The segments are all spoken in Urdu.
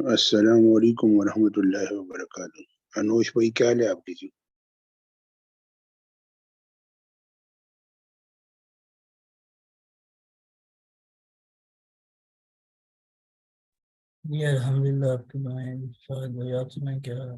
السلام علیکم ورحمۃ اللہ وبرکاتہ۔ انوش بھائی کیا حال ہے آپ کی؟ جی جی الحمدللہ، آپ کی دعائیں شاید بھائی آپ سنائیں کیا ہے؟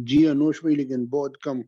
جی انوش بھائی، لیکن بہت کم۔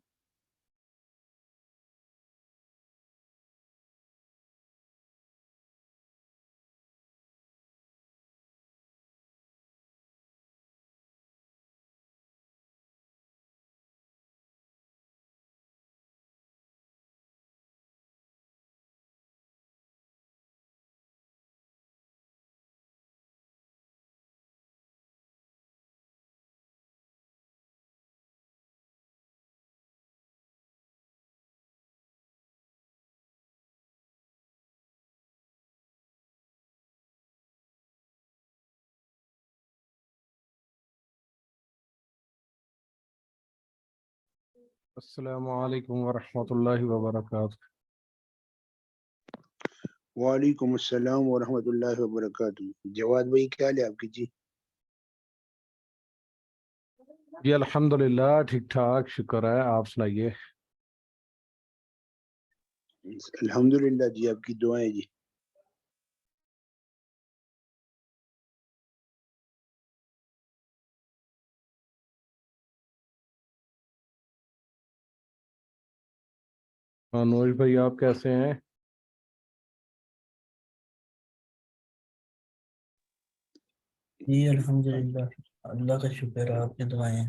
السلام علیکم ورحمۃ اللہ وبرکاتہ۔ وعلیکم السلام ورحمۃ اللہ وبرکاتہ۔ جواد بھائی کیا حال ہے آپ کی؟ جی جی الحمدللہ ٹھیک ٹھاک، شکر ہے، آپ سنائیے۔ الحمدللہ جی، آپ کی دعائیں جی۔ انوش بھائی آپ کیسے ہیں؟ جی الحمدللہ، اللہ کا شکر ہے، آپ کی دعائیں۔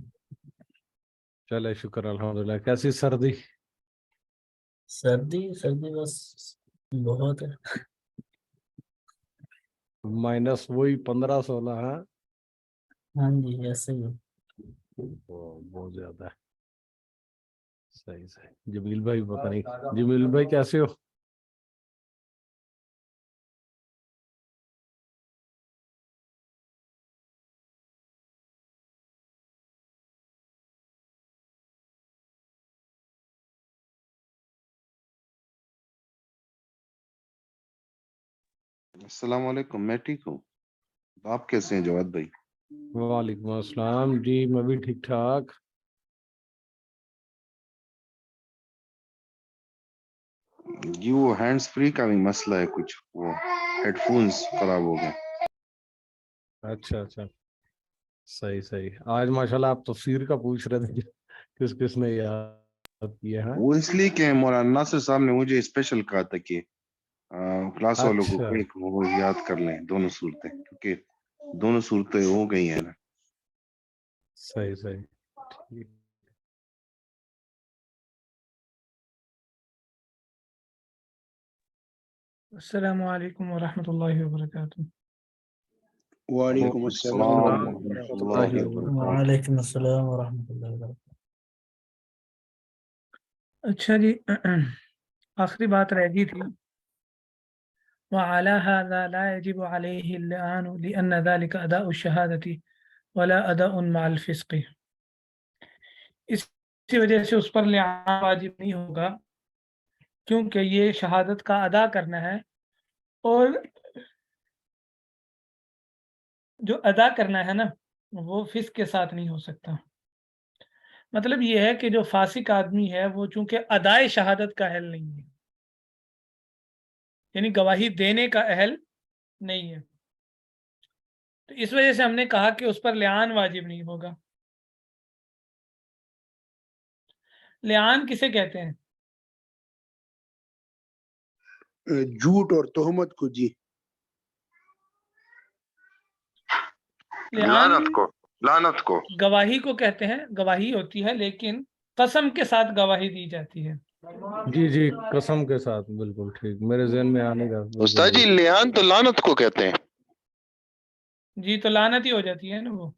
چلے شکر الحمدللہ۔ کیسی سردی؟ سردی بس بہت ہے۔ مائنس وہی 15-16 ہے؟ ہاں جی ایسے ہی۔ بہت زیادہ ہے۔ صحیح صحیح۔ جمیل بھائی پتہ نہیں، جمیل بھائی کیسے ہو؟ السلام علیکم، میں ٹھیک ہوں۔ آپ کیسے ہیں جواد بھائی؟ وعلیکم السلام جی، میں بھی ٹھیک ٹھاک۔ جی وہ ہینڈز فری کا بھی مسئلہ ہے، کچھ وہ ہیڈ فونز خراب ہو گئے۔ اچھا اچھا، صحیح صحیح۔ آج ماشاءاللہ آپ تفسیر کا پوچھ رہے تھے، کس کس نے یاد کیا ہے؟ وہ اس لیے کہ مولانا ناصر صاحب نے مجھے اسپیشل کہا تھا کہ کلاس والوں کو اچھا ایک وہ یاد کر لیں دونوں صورتیں، کیونکہ دونوں صورتیں ہو گئی ہیں نا۔ صحیح صحیح ٹھیک۔ السلام علیکم ورحمۃ اللہ وبرکاتہ۔ وعلیکم السلام السلام ورحمۃ ورحمۃ اللہ اللہ وبرکاتہ۔ وبرکاتہ۔ وعلیکم السلام ورحمۃ اللہ وبرکاتہ۔ اچھا جی، آخری بات رہ گئی تھی، وعلى هذا لا يجب عليه اللعان لأن ذلك أداء الشهادة ولا أداء مع الفسق۔ اسی وجہ سے اس پر لعان واجب نہیں ہوگا، کیونکہ یہ شہادت کا ادا کرنا ہے، اور جو ادا کرنا ہے نا وہ فسق کے ساتھ نہیں ہو سکتا. مطلب یہ ہے کہ جو فاسق آدمی ہے وہ چونکہ ادائے شہادت کا اہل نہیں ہے، یعنی گواہی دینے کا اہل نہیں ہے، تو اس وجہ سے ہم نے کہا کہ اس پر لعان واجب نہیں ہوگا. لعان کسے کہتے ہیں؟ جھوٹ اور تہمت کو جی. لعان لعنت کو گواہی کو کہتے ہیں، گواہی ہوتی ہے لیکن قسم کے ساتھ گواہی دی جاتی ہے. جی جی قسم کے ساتھ، بالکل ٹھیک، میرے ذہن میں آنے کا. استاد جی لعان تو لعنت کو کہتے ہیں. جی تو لعنت ہی ہو جاتی ہے نا وہ.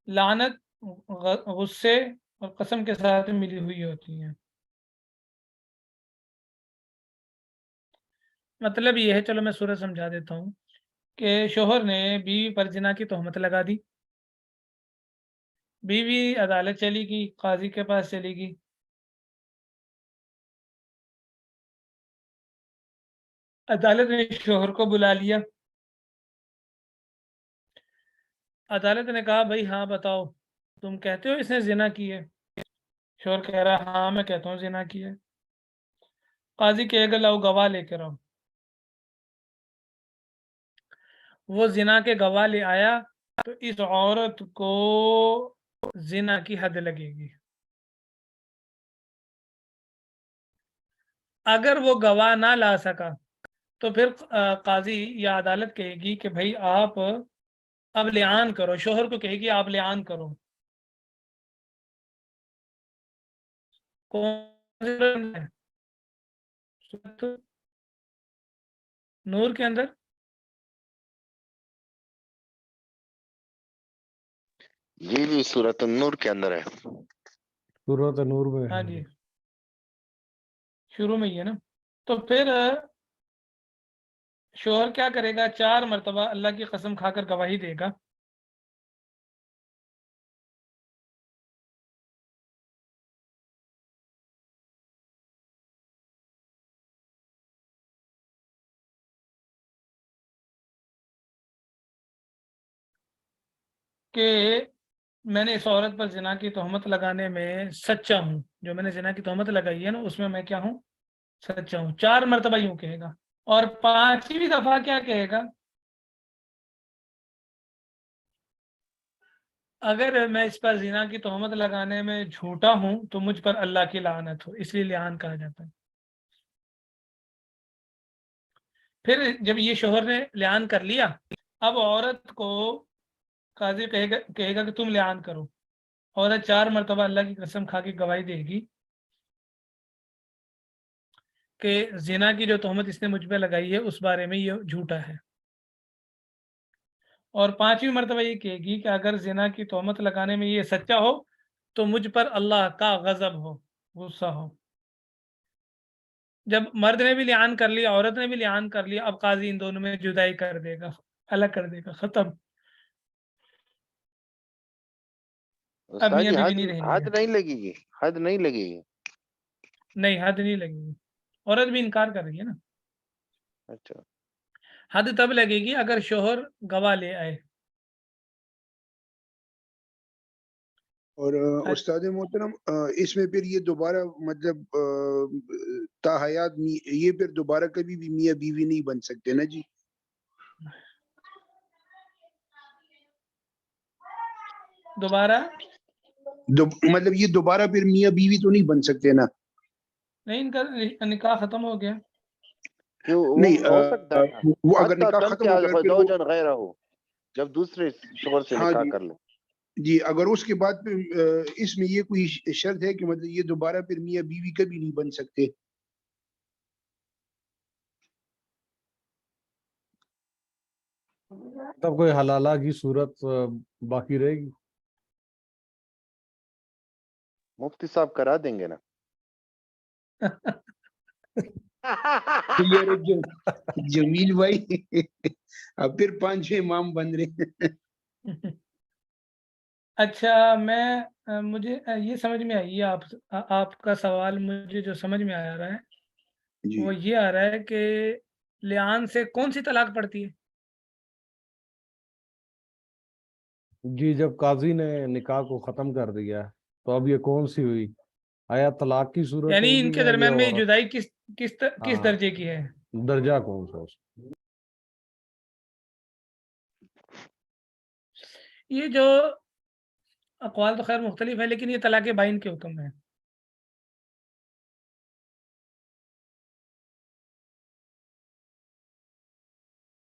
لعنت غصے اور قسم کے ساتھ ملی ہوئی ہوتی ہے. مطلب یہ ہے، چلو میں سورج سمجھا دیتا ہوں کہ شوہر نے بیوی پر زنا کی تہمت لگا دی، بیوی عدالت چلی گئی، قاضی کے پاس چلی گئی، عدالت نے شوہر کو بلا لیا، عدالت نے کہا بھائی ہاں بتاؤ تم کہتے ہو اس نے زنا کی ہے؟ شوہر کہہ رہا ہاں میں کہتا ہوں زنا کی ہے. قاضی کہے گا لاؤ گواہ لے کے رہو. وہ زنا کے گواہ لے آیا تو اس عورت کو زنا کی حد لگے گی. اگر وہ گواہ نہ لا سکا تو پھر قاضی یا عدالت کہے گی کہ بھائی آپ اب لعان کرو، شوہر کو کہے گی آپ لعان کرو. کون ہے؟ نور کے اندر جی سورۃ النور کے اندر ہے. سورۃ نور میں ہاں ہے. جی شروع میں ہی ہے نا. تو پھر شوہر کیا کرے گا؟ 4 مرتبہ اللہ کی قسم کھا کر گواہی دے گا. کہ میں نے اس عورت پر زنا کی تہمت لگانے میں سچا ہوں، جو میں نے زنا کی تہمت لگائی ہے نا اس میں کیا ہوں؟ سچا ہوں. 4 مرتبہ یوں کہے گا. اور 5ویں دفعہ کیا کہے گا؟ اگر میں اس پر زنا کی تہمت لگانے میں جھوٹا ہوں تو مجھ پر اللہ کی لعنت ہو، اس لیے لعان کہا جاتا ہے. پھر جب یہ شوہر نے لعان کر لیا، اب عورت کو قاضی کہے گا کہ تم لعان کرو. عورت 4 مرتبہ اللہ کی قسم کھا کے گواہی دے گی کہ زنا کی جو تہمت اس نے مجھ پہ لگائی ہے اس بارے میں یہ جھوٹا ہے. اور 5ویں مرتبہ یہ کہے گی کہ اگر زنا کی تہمت لگانے میں یہ سچا ہو تو مجھ پر اللہ کا غضب ہو، غصہ ہو. جب مرد نے بھی لعان کر لیا، عورت نے بھی لعان کر لیا، اب قاضی ان دونوں میں جدائی کر دے گا، الگ کر دے گا، ختم. اب استاد میاں جی بیوی نہیں رہیں حد گے. نہیں لگے گی، حد نہیں لگے گی. نہیں حد نہیں لگے گی. عورت بھی انکار کر رہی ہے نا. اچھا حد تب لگے گی اگر شوہر گواہ لے آئے. اور استاد محترم اس میں پھر یہ دوبارہ مطلب تا حیات یہ پھر دوبارہ کبھی بھی میاں بیوی نہیں بن سکتے نا جی؟ دوبارہ مطلب یہ دوبارہ پھر میاں بیوی تو نہیں بن سکتے نا؟ نہیں، ان کا نکاح ختم ہو گیا. نہیں ہو سکتا ہے وہ اگر نکاح ختم ہو گیا پھر وہ غیر ہو جب دوسرے شوہر سے ہاں نکاح جی کر لے. جی، اگر اس کے بعد پھر اس میں یہ کوئی شرط ہے کہ مطلب یہ دوبارہ پھر میاں بیوی کبھی نہیں بن سکتے؟ تب کوئی حلالہ کی صورت باقی رہے گی؟ مفتی صاحب کرا دیں گے نا. یار جمیل بھائی اب پھر 5 امام بن رہے ہیں. اچھا مجھے یہ سمجھ میں آئی ہے، آپ کا سوال مجھے جو سمجھ میں آ رہا ہے جی وہ یہ آ رہا ہے کہ لعان سے کون سی طلاق پڑتی ہے؟ جی جب قاضی نے نکاح کو ختم کر دیا تو اب یہ کون سی ہوئی؟ آیا طلاق کی صورت یعنی ان ہوگی کے یا یہ درمیان میں عورت؟ جدائی کس ہاں درجے کی ہے؟ درجہ کون سا اس کا؟ یہ جو اقوال تو خیر مختلف ہے، لیکن یہ طلاق بائن کے حکم ہے.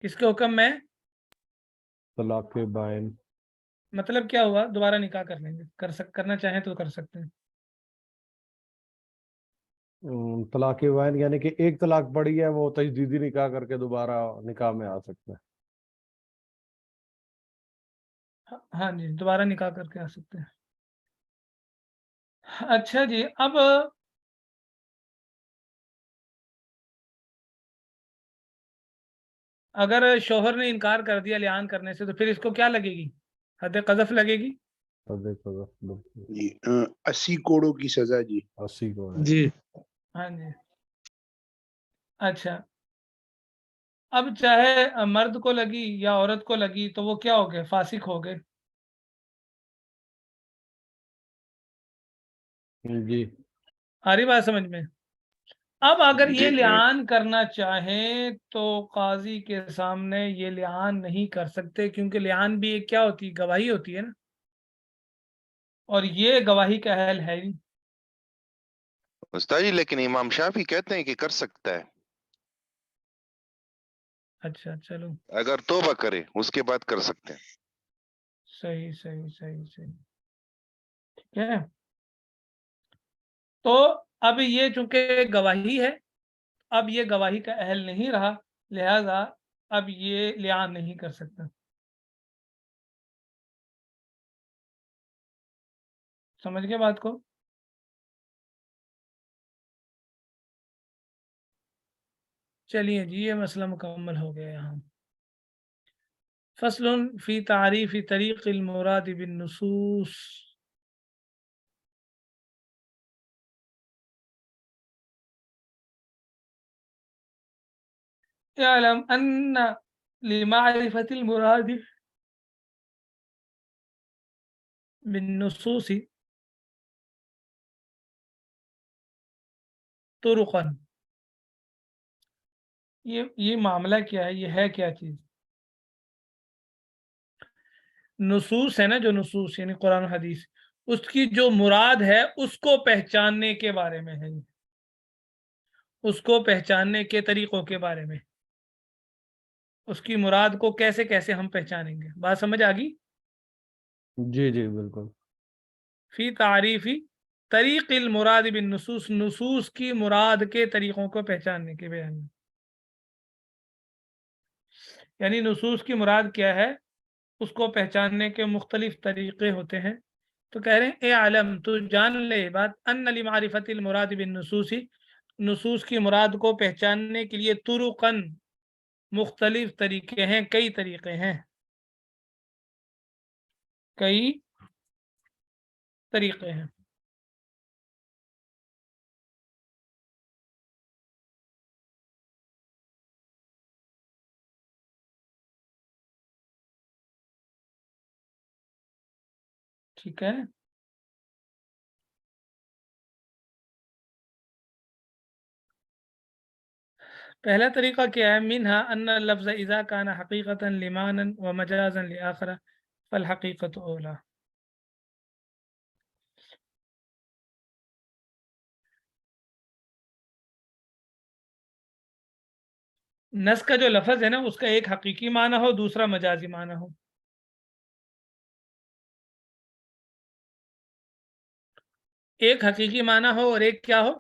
کس کے حکم میں؟ طلاق بائن. مطلب کیا ہوا؟ دوبارہ نکاح کر لیں گے، کرنا چاہیں تو کر سکتے ہیں. طلاق بائن یعنی کہ ایک طلاق پڑی ہے وہ تجدیدی نکاح کر کے دوبارہ نکاح میں آ سکتا ہے. ہاں جی، دوبارہ نکاح کر کے آ سکتے ہیں. اچھا جی، اب اگر شوہر نے انکار کر دیا لعان کرنے سے تو پھر اس کو کیا لگے گی؟ حد قذف لگے گی. جی 80 کوڑوں کی سزا جی. 80 کو ہے. جی ہاں جی. اچھا، اب چاہے مرد کو لگی یا عورت کو لگی تو وہ کیا ہو گئے؟ فاسق ہو گئے. جی آ رہی بات سمجھ میں؟ اب اگر جی یہ جی لعان کرنا چاہیں تو قاضی کے سامنے یہ لعان نہیں کر سکتے، کیونکہ لعان بھی ایک کیا ہوتی ہے؟ گواہی ہوتی ہے نا، اور یہ گواہی کا اہل ہے نہیں. استاد جی لیکن امام شافعی کہتے ہیں کہ کر سکتا ہے اچھا چلو، اگر توبہ کرے اس کے بعد کر سکتے ہیں. صحیح صحیح صحیح صحیح، ٹھیک ہے. تو اب یہ چونکہ گواہی ہے، اب یہ گواہی کا اہل نہیں رہا، لہذا اب یہ لعان نہیں کر سکتا. سمجھ گئے بات کو؟ چلیے جی، یہ مسئلہ مکمل ہو گیا یہاں. فصل فی تعریف طریق المراد بالنصوص. اعلم ان لمعرفة المراد بالنصوص طرقا. یہ معاملہ کیا ہے؟ یہ ہے کیا چیز؟ نصوص ہے نا، جو نصوص یعنی قرآن و حدیث، اس کی جو مراد ہے اس کو پہچاننے کے بارے میں ہے، اس کو پہچاننے کے طریقوں کے بارے میں. اس کی مراد کو کیسے کیسے ہم پہچانیں گے؟ بات سمجھ آ گئی؟ جی جی بالکل. فی تعریفی طریق المراد بالنصوص، نصوص کی مراد کے طریقوں کو پہچاننے کے بیان میں. یعنی نصوص کی مراد کیا ہے اس کو پہچاننے کے مختلف طریقے ہوتے ہیں. تو کہہ رہے ہیں اے عالم، تو جان لے بات، ان لمعرفت المراد بالنصوص، نصوص کی مراد کو پہچاننے کے لیے طرقاً مختلف طریقے ہیں، کئی طریقے ہیں، کئی طریقے ہیں. ٹھیک ہے. پہلا طریقہ کیا ہے؟ منہا ان اللفظ اذا کان حقیقتا لمانا ومجازا لآخرہ فالحقیقت اولا. نص کا جو لفظ ہے نا، اس کا ایک حقیقی معنی ہو، دوسرا مجازی معنی ہو. ایک حقیقی معنی ہو اور ایک کیا ہو؟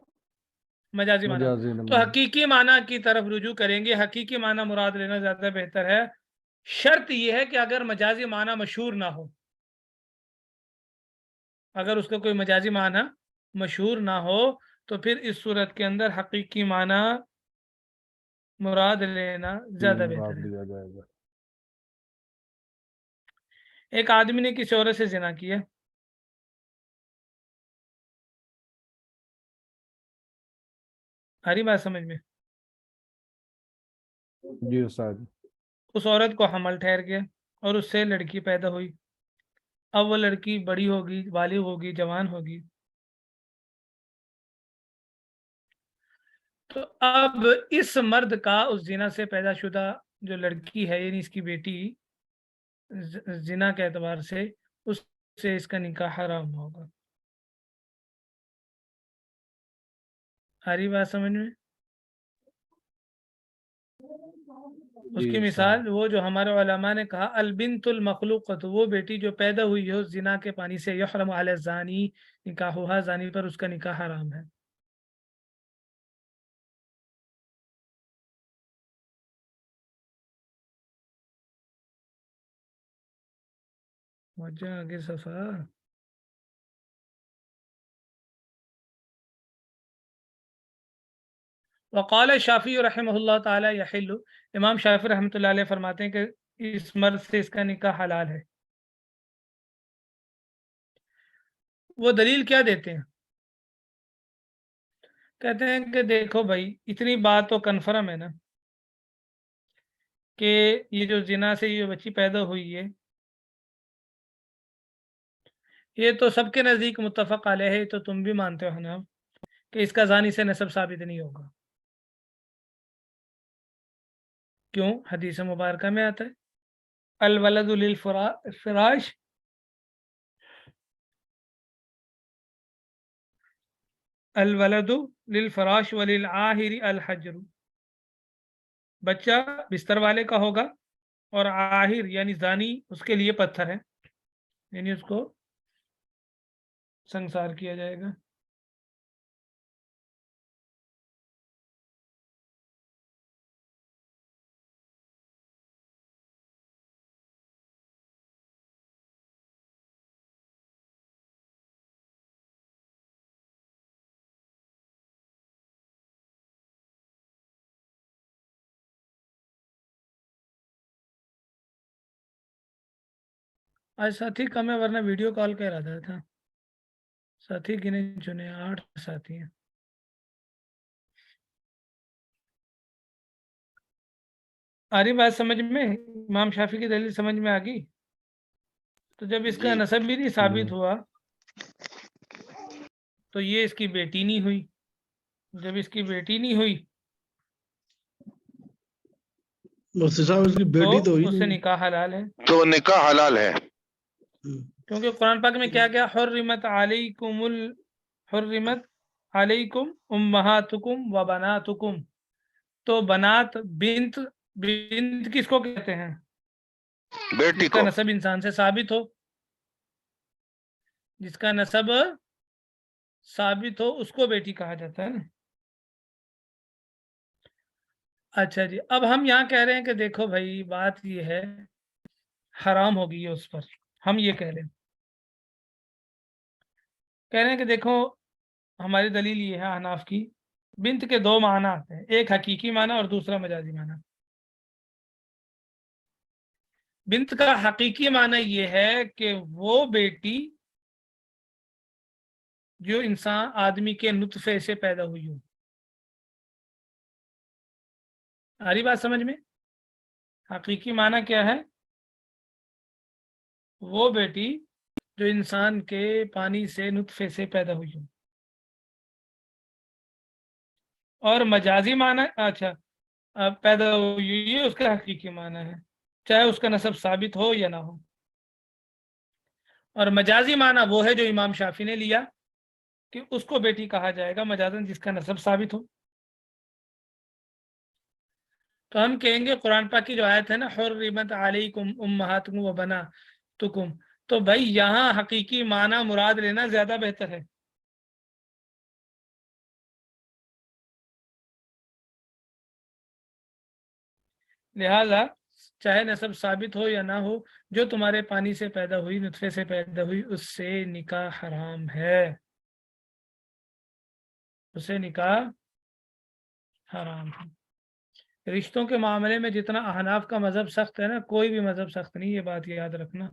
مجازی معنی ہو. مجازی تو نمبر. حقیقی معنی کی طرف رجوع کریں گے. حقیقی معنی مراد لینا زیادہ بہتر ہے. شرط یہ ہے کہ اگر مجازی معنی مشہور نہ ہو، اگر اس کا کوئی مجازی معنی مشہور نہ ہو تو پھر اس صورت کے اندر حقیقی معنی مراد لینا زیادہ بہتر ہے. لیا جائے گا. ایک آدمی نے کسی عورت سے زنا کیا، ہری بات سمجھ میں؟ جی استاد. اس عورت کو حمل ٹھہر گیا اور اس سے لڑکی پیدا ہوئی. اب وہ لڑکی بڑی ہوگی، بالغ ہوگی، جوان ہوگی، تو اب اس مرد کا اس زنا سے پیدا شدہ جو لڑکی ہے یعنی اس کی بیٹی زنا کے اعتبار سے اس سے اس کا نکاح حرام ہوگا. آ رہی بات سمجھ میں؟ اس کی جی مثال وہ جو ہمارے علماء نے کہا البنت المخلوقۃ، وہ بیٹی جو پیدا ہوئی ہے زنا کے پانی سے، یحرم علی الزانی نکاحها، زانی پر اس کا نکاح حرام ہے. وجہ آگے صفحہ وقال شافعی رحمہ اللہ تعالی یحل، امام شافعی رحمۃ اللہ علیہ فرماتے ہیں کہ اس مرد سے اس کا نکاح حلال ہے. وہ دلیل کیا دیتے ہیں؟ کہتے ہیں کہ دیکھو بھائی اتنی بات تو کنفرم ہے نا کہ یہ جو زنا سے یہ بچی پیدا ہوئی ہے یہ تو سب کے نزدیک متفق علیہ ہے، تو تم بھی مانتے ہو نا کہ اس کا زانی سے نسب ثابت نہیں ہوگا. کیوں؟ حدیث مبارکہ میں آتا ہے الولد للفراش الولد للفراش وللعاہر الحجر، بچہ بستر والے کا ہوگا اور عاہر یعنی زانی اس کے لیے پتھر ہے، یعنی اس کو سنسار کیا جائے گا. آج ساتھی کم ہے ورنہ ویڈیو کال کہہ رہا تھا. ساتھی گنے چنے 8 ساتھی ہیں. آ رہی بات سمجھ میں؟ امام شافعی کی دلیل سمجھ میں آ گئی؟ تو جب اس کا جی نسب بھی نہیں ثابت ہوا تو یہ اس کی بیٹی نہیں ہوئی. جب اس کی بیٹی نہیں ہوئی مفتی صاحب اس کی بیٹی تو ہوئی اس سے نہیں. نکاح حلال ہے، تو نکاح حلال ہے. کیونکہ قرآن پاک میں کیا کیا حرمت علیکم حرمت علیکم امہاتکم و بناتکم. تو بنات بنت کس کو کہتے ہیں؟ بیٹی جس کا کو. نسب انسان سے ثابت ہو، جس کا نسب ثابت ہو اس کو بیٹی کہا جاتا ہے نا. اچھا جی، اب ہم یہاں کہہ رہے ہیں کہ دیکھو بھائی بات یہ ہے حرام ہوگی ہے اس پر. ہم یہ کہہ رہے ہیں کہ دیکھو ہماری دلیل یہ ہے احناف کی، بنت کے 2 معنی آتے ہیں، ایک حقیقی معنی اور دوسرا مجازی معنی. بنت کا حقیقی معنی یہ ہے کہ وہ بیٹی جو انسان آدمی کے نطفے سے پیدا ہوئی ہو. آ رہی بات سمجھ میں؟ حقیقی معنی کیا ہے؟ وہ بیٹی جو انسان کے پانی سے نطفے سے پیدا ہوئی ہو. اور مجازی معنی اچھا پیدا ہوئی یہ اس کا حقیقی معنی ہے، چاہے اس کا نسب ثابت ہو یا نہ ہو. اور مجازی معنی وہ ہے جو امام شافعی نے لیا کہ اس کو بیٹی کہا جائے گا مجازن جس کا نسب ثابت ہو. تو ہم کہیں گے قرآن پاک کی جو آیت ہے نا حرمت علیکم امہاتکم و بناتکم، تو بھائی یہاں حقیقی معنی مراد لینا زیادہ بہتر ہے. لہذا چاہے نسب ثابت ہو یا نہ ہو، جو تمہارے پانی سے پیدا ہوئی نطفے سے پیدا ہوئی اس سے نکاح حرام ہے، اسے نکاح حرام ہے. رشتوں کے معاملے میں جتنا احناف کا مذہب سخت ہے نا کوئی بھی مذہب سخت نہیں، یہ بات یاد رکھنا.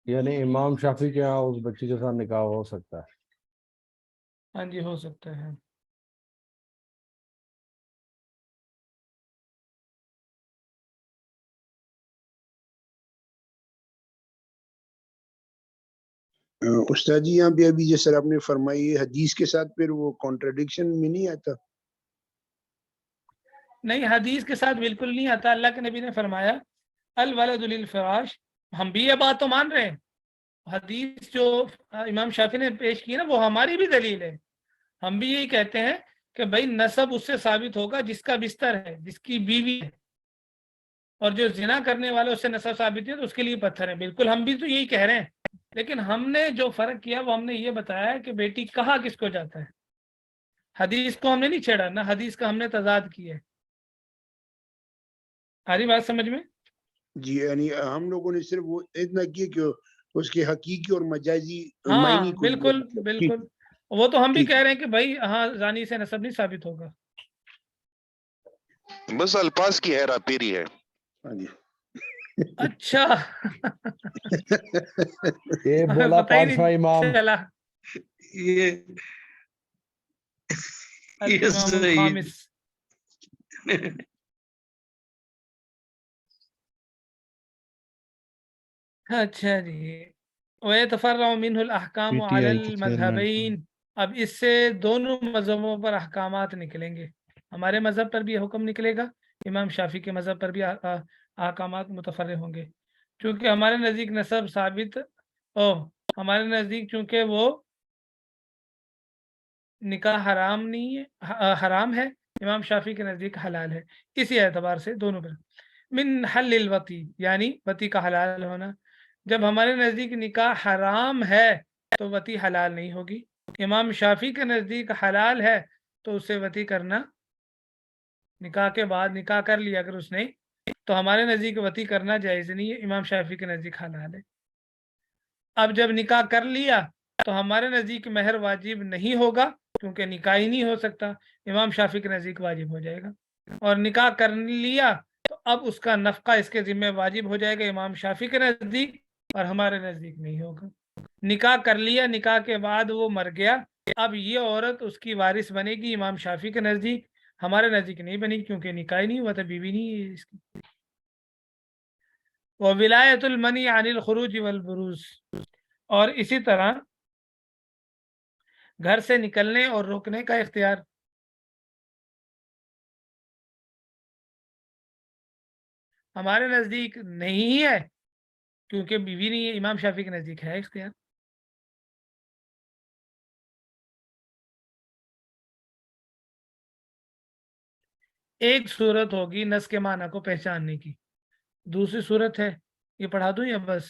یعنی امام شافعی کے یہاں اس بچی کے ساتھ نکاح ہو سکتا ہے؟ ہاں جی ہو سکتا ہے. استاد جی یہاں پہ ابھی جیسے آپ نے فرمائی حدیث کے ساتھ پھر وہ کانٹرڈکشن میں نہیں آتا؟ نہیں، حدیث کے ساتھ بالکل نہیں آتا. اللہ کے نبی نے فرمایا الولد للفراش. ہم بھی یہ بات تو مان رہے ہیں، حدیث جو امام شافعی نے پیش کی نا وہ ہماری بھی دلیل ہے. ہم بھی یہی کہتے ہیں کہ بھائی نسب اس سے ثابت ہوگا جس کا بستر ہے، جس کی بیوی ہے، اور جو زنا کرنے والے اس سے نسب ثابت ہے تو اس کے لیے پتھر ہے. بالکل ہم بھی تو یہی کہہ رہے ہیں، لیکن ہم نے جو فرق کیا وہ ہم نے یہ بتایا کہ بیٹی کہا کس کو جاتا ہے. حدیث کو ہم نے نہیں چھیڑا نہ، حدیث کا ہم نے تضاد کیا ہے. آ رہی بات سمجھ میں؟ جی یعنی ہم لوگوں نے صرف وہ اتنا کیا کہ اس کے حقیقی اور مجازی ہاں معنی کو بالکل ٹھیک بالکل. وہ تو ہم بھی ٹھیک کہہ رہے ہیں کہ بھائی ہاں زانی سے نسب نہیں ثابت ہوگا. بس الفاظ کی ہیرا پیری ہے. ہاں جی اچھا یہ ہمیں بولا پتہ ہی پانچواں نہیں امام. چلا. یہ الامام صحیح. الخامس. اچھا جی. وَيَتَفَرَّعُ مِنْهُ الْأَحْكَامُ عَلَى PTI کے چیئرمین الْمَذْهَبَيْن. اب اس سے دونوں مذہبوں پر احکامات نکلیں گے. ہمارے مذہب پر بھی حکم نکلے گا، امام شافعی کے مذہب پر بھی احکامات متفرع ہوں گے. چونکہ ہمارے نزدیک نسب ثابت ہمارے نزدیک چونکہ وہ نکاح حرام نہیں ہے، حرام ہے، امام شافعی کے نزدیک حلال ہے. اسی اعتبار سے دونوں پر من حل الوطی یعنی وطی کا حلال ہونا. جب ہمارے نزدیک نکاح حرام ہے تو وطی حلال نہیں ہوگی. امام شافعی کے نزدیک حلال ہے تو اسے وطی کرنا، نکاح کے بعد نکاح کر لیا اگر اس نے تو ہمارے نزدیک وطی کرنا جائز نہیں ہے، امام شافعی کے نزدیک حلال ہے. اب جب نکاح کر لیا تو ہمارے نزدیک مہر واجب نہیں ہوگا کیونکہ نکاح ہی نہیں ہو سکتا، امام شافعی کے نزدیک واجب ہو جائے گا. اور نکاح کر لیا تو اب اس کا نفقہ اس کے ذمہ واجب ہو جائے گا امام شافعی کے نزدیک، اور ہمارے نزدیک نہیں ہوگا. نکاح کر لیا، نکاح کے بعد وہ مر گیا، اب یہ عورت اس کی وارث بنے گی امام شافعی کے نزدیک، ہمارے نزدیک نہیں بنے گی کیونکہ نکاح ہی نہیں ہوا تھا، بیوی نہیں ہے اس کی. وولایت المنی عن الخروج والبروز. اور اسی طرح گھر سے نکلنے اور روکنے کا اختیار. ہمارے نزدیک نہیں ہے کیونکہ بیوی نہیں ہے، امام شافعی کے نزدیک ہے اختیار. ایک صورت ہوگی نس کے معنی کو پہچاننے کی، دوسری صورت ہے یہ پڑھا دوں یا بس؟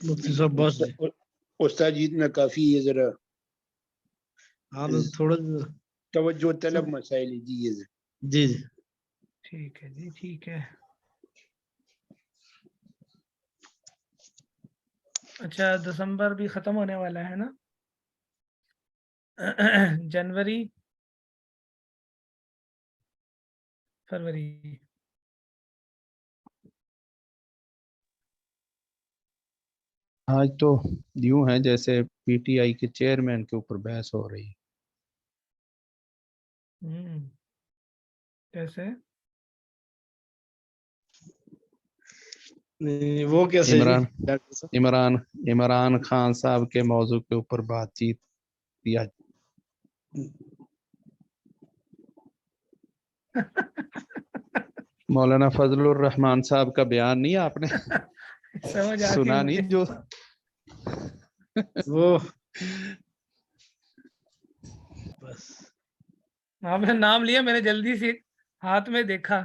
مفتی صاحب بس استاد جی اتنا کافی ہے، ذرا ہاں تھوڑا توجہ طلب مسائل ہے جی. یہ جی جی ٹھیک ہے جی ٹھیک ہے. اچھا دسمبر بھی ختم ہونے والا ہے نا، جنوری فروری. آج تو یوں ہے جیسے پی ٹی آئی کے چیئرمین کے اوپر بحث ہو رہی ہے. کیسے؟ وہ کیسے جی؟ عمران خان صاحب کے موضوع کے اوپر بات چیت کیا. مولانا فضل الرحمان صاحب کا بیان نہیں آپ نے سمجھ آتی سنا مجھے. نہیں؟ جو وہ بس آپ نے نام لیا، میں نے جلدی سے ہاتھ میں دیکھا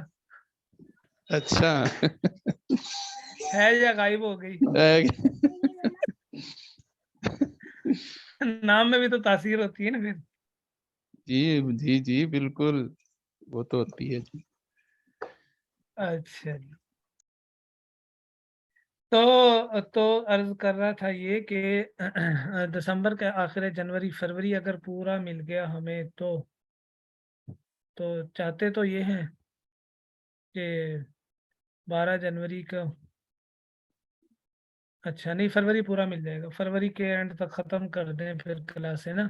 اچھا ہے یا غائب ہو گئی. نام میں بھی تو تاثیر ہوتی ہے نا پھر. جی جی جی بالکل وہ تو ہوتی ہے جی. اچھا جی. تو عرض کر رہا تھا یہ کہ دسمبر کے آخر جنوری فروری اگر پورا مل گیا ہمیں تو چاہتے تو یہ ہیں کہ 12 جنوری کا، اچھا نہیں فروری پورا مل جائے گا، فروری کے اینڈ تک ختم کر دیں پھر کلاس ہے نا.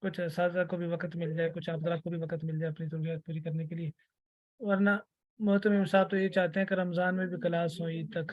کچھ اساتذہ کو بھی وقت مل جائے، کچھ آپ کو بھی وقت مل جائے اپنی ضروریات پوری کرنے کے لیے. ورنہ محترم صاحب تو یہ چاہتے ہیں کہ رمضان میں بھی کلاس ہو عید تک.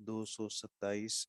227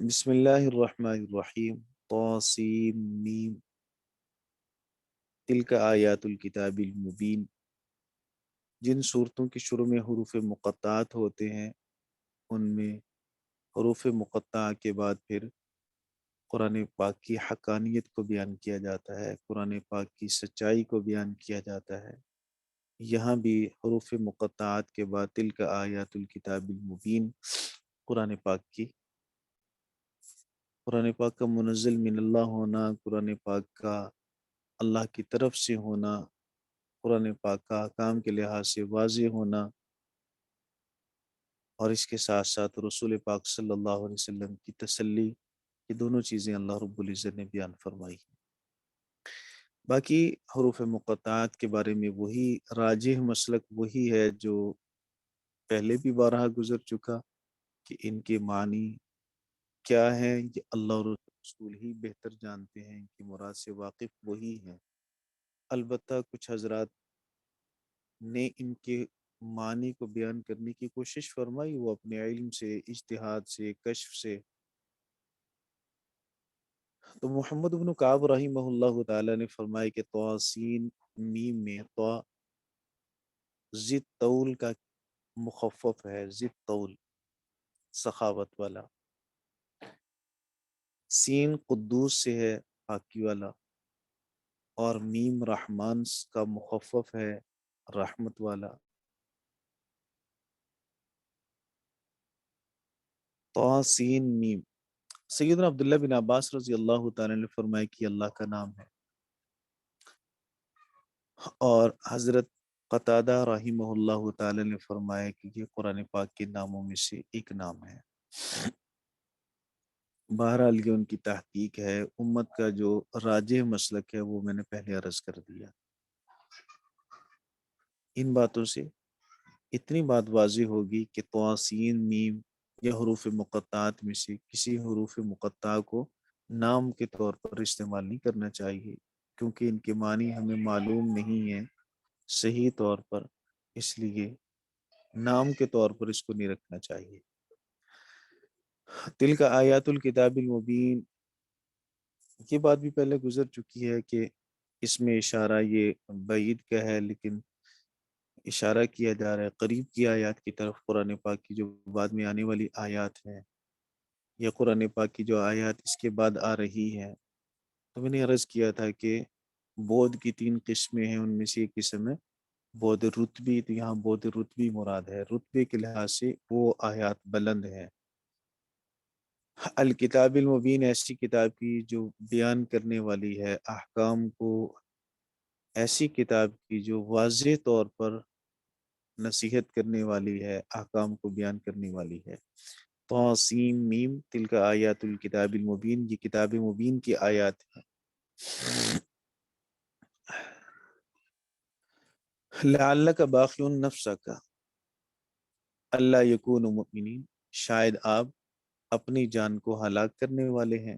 بسم اللہ الرحمن الرحیم طاسیم میم تلک آیات الکتاب المبین. جن صورتوں کی شروع میں حروف مقطعات ہوتے ہیں ان میں حروف مقطعہ کے بعد پھر قرآن پاک کی حقانیت کو بیان کیا جاتا ہے، قرآن پاک کی سچائی کو بیان کیا جاتا ہے. یہاں بھی حروف مقطعات کے بعد تلک آیات الکتاب المبین قرآن پاک کا منزل من اللہ ہونا، قرآن پاک کا اللہ کی طرف سے ہونا، قرآن پاک کا احکام کے لحاظ سے واضح ہونا، اور اس کے ساتھ ساتھ رسول پاک صلی اللہ علیہ وسلم کی تسلی، یہ دونوں چیزیں اللہ رب العزت نے بیان فرمائی. باقی حروف مقطعات کے بارے میں وہی راجح مسلک وہی ہے جو پہلے بھی بارہا گزر چکا کہ ان کے معنی کیا ہیں یہ اللہ اور رسول ہی بہتر جانتے ہیں، ان کی مراد سے واقف وہی ہیں. البتہ کچھ حضرات نے ان کے معنی کو بیان کرنے کی کوشش فرمائی، وہ اپنے علم سے، اجتہاد سے، کشف سے. تو محمد بن کعب رحمہ اللہ تعالی نے فرمایا کہ طاسین میم میں طا ضد طول کا مخفف ہے، ضد طول سخاوت والا، سین قدوس سے ہے پاکی والا، اور میم رحمان کا مخفف ہے رحمت والا. طاسین میم. سیدنا عبداللہ بن عباس رضی اللہ تعالی نے فرمایا کہ اللہ کا نام ہے، اور حضرت قتادہ رحمہ اللہ تعالی نے فرمایا کہ یہ قرآن پاک کے ناموں میں سے ایک نام ہے. بہرحال یہ ان کی تحقیق ہے. امت کا جو راجح مسلک ہے وہ میں نے پہلے عرض کر دیا. ان باتوں سے اتنی بات واضح ہوگی کہ طاسین میم یا حروف مقطعات میں سے کسی حروف مقطعہ کو نام کے طور پر استعمال نہیں کرنا چاہیے، کیونکہ ان کے معنی ہمیں معلوم نہیں ہے صحیح طور پر، اس لیے نام کے طور پر اس کو نہیں رکھنا چاہیے. تلک آیات الکتاب المبین، یہ بات بھی پہلے گزر چکی ہے کہ اس میں اشارہ یہ بعید کا ہے، لیکن اشارہ کیا جا رہا ہے قریب کی آیات کی طرف. قرآن پاک کی جو بعد میں آنے والی آیات ہیں یا قرآن پاک کی جو آیات اس کے بعد آ رہی ہیں، تو میں نے عرض کیا تھا کہ بود کی 3 قسمیں ہیں، ان میں سے ایک قسم ہے بود رتبی. تو یہاں بود رتبی مراد ہے، رتبے کے لحاظ سے وہ آیات بلند ہیں. الکتاب المبین ایسی کتاب کی جو بیان کرنے والی ہے احکام کو، ایسی کتاب کی جو واضح طور پر نصیحت کرنے والی ہے، احکام کو بیان کرنے والی ہے. طاسیم میم تلک آیات الکتاب المبین، یہ کتاب مبین کی آیات ہیں. لعلک باخع نفسک اللہ یکون مؤمنین، شاید آپ اپنی جان کو ہلاک کرنے والے ہیں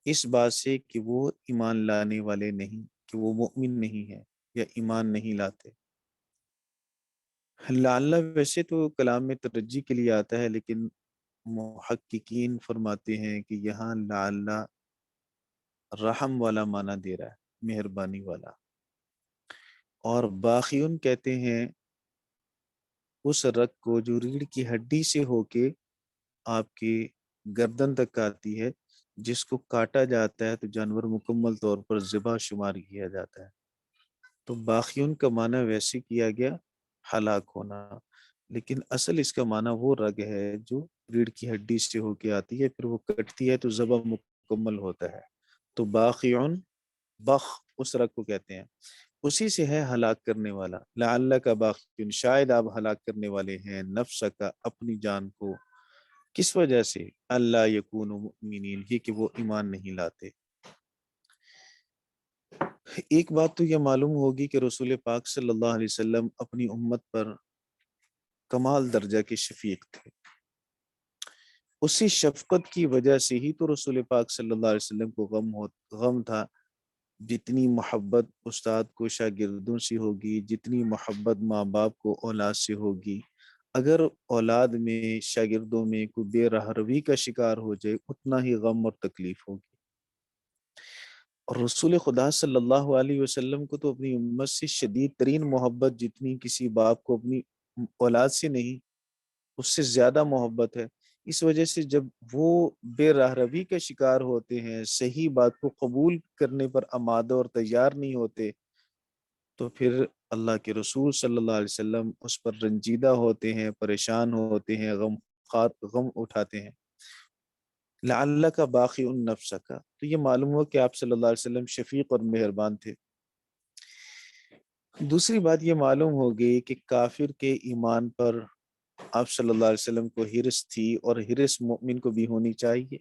اس بات سے کہ وہ ایمان لانے والے نہیں، کہ وہ مؤمن نہیں ہے یا ایمان نہیں لاتے. لعل ویسے تو کلام میں ترجی کے لیے آتا ہے، لیکن محققین فرماتے ہیں کہ یہاں لعل رحم والا معنی دے رہا ہے، مہربانی والا. اور باخیون کہتے ہیں اس رگ کو جو ریڑھ کی ہڈی سے ہو کے آپ کی گردن تک آتی ہے، جس کو کاٹا جاتا ہے تو جانور مکمل طور پر ذبح شمار کیا جاتا ہے. تو باخیون کا معنی ویسے کیا گیا ہلاک ہونا، لیکن اصل اس کا معنی وہ رگ ہے جو ریڑھ کی ہڈی سے ہو کے آتی ہے، پھر وہ کٹتی ہے تو ذبح مکمل ہوتا ہے. تو باخیون بخ اس رگ کو کہتے ہیں، اسی سے ہے ہلاک کرنے والا. لعلک باخیون، شاید آپ ہلاک کرنے والے ہیں نفسک اپنی جان کو، کس وجہ سے؟ اللہ یکون مؤمنین، یہ کہ وہ ایمان نہیں لاتے. ایک بات تو یہ معلوم ہوگی کہ رسول پاک صلی اللہ علیہ وسلم اپنی امت پر کمال درجہ کے شفیق تھے. اسی شفقت کی وجہ سے ہی تو رسول پاک صلی اللہ علیہ وسلم کو غم تھا. جتنی محبت استاد کو شاگردوں سے ہوگی، جتنی محبت ماں باپ کو اولاد سے ہوگی، اگر اولاد میں شاگردوں میں کوئی بے راہ روی کا شکار ہو جائے اتنا ہی غم اور تکلیف ہوگی. اور رسول خدا صلی اللہ علیہ وسلم کو تو اپنی امت سے شدید ترین محبت جتنی کسی باپ کو اپنی اولاد سے نہیں اس سے زیادہ محبت ہے. اس وجہ سے جب وہ بے راہ روی کا شکار ہوتے ہیں صحیح بات کو قبول کرنے پر آمادہ اور تیار نہیں ہوتے تو پھر اللہ کے رسول صلی اللہ علیہ وسلم اس پر رنجیدہ ہوتے ہیں پریشان ہوتے ہیں غم اٹھاتے ہیں. لعلک باقی النفس کا تو یہ معلوم ہو کہ آپ صلی اللہ علیہ وسلم شفیق اور مہربان تھے. دوسری بات یہ معلوم ہو گئی کہ کافر کے ایمان پر آپ صلی اللہ علیہ وسلم کو ہرس تھی اور ہرس مومن کو بھی ہونی چاہیے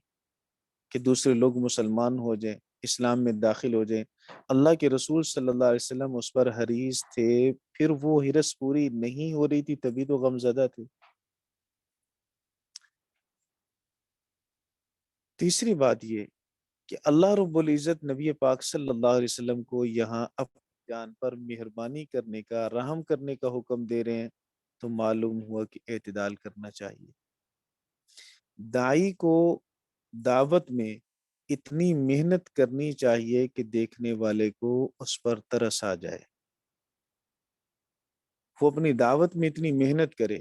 کہ دوسرے لوگ مسلمان ہو جائیں اسلام میں داخل ہو جائیں. اللہ کے رسول صلی اللہ علیہ وسلم اس پر حریص تھے پھر وہ ہرس پوری نہیں ہو رہی تھی تبھی تو غم زدہ تھے. تیسری بات یہ کہ اللہ رب العزت نبی پاک صلی اللہ علیہ وسلم کو یہاں اپنی جان پر مہربانی کرنے کا رحم کرنے کا حکم دے رہے ہیں تو معلوم ہوا کہ اعتدال کرنا چاہیے. داعی کو دعوت میں اتنی محنت کرنی چاہیے کہ دیکھنے والے کو اس پر ترس آ جائے. وہ اپنی دعوت میں اتنی محنت کرے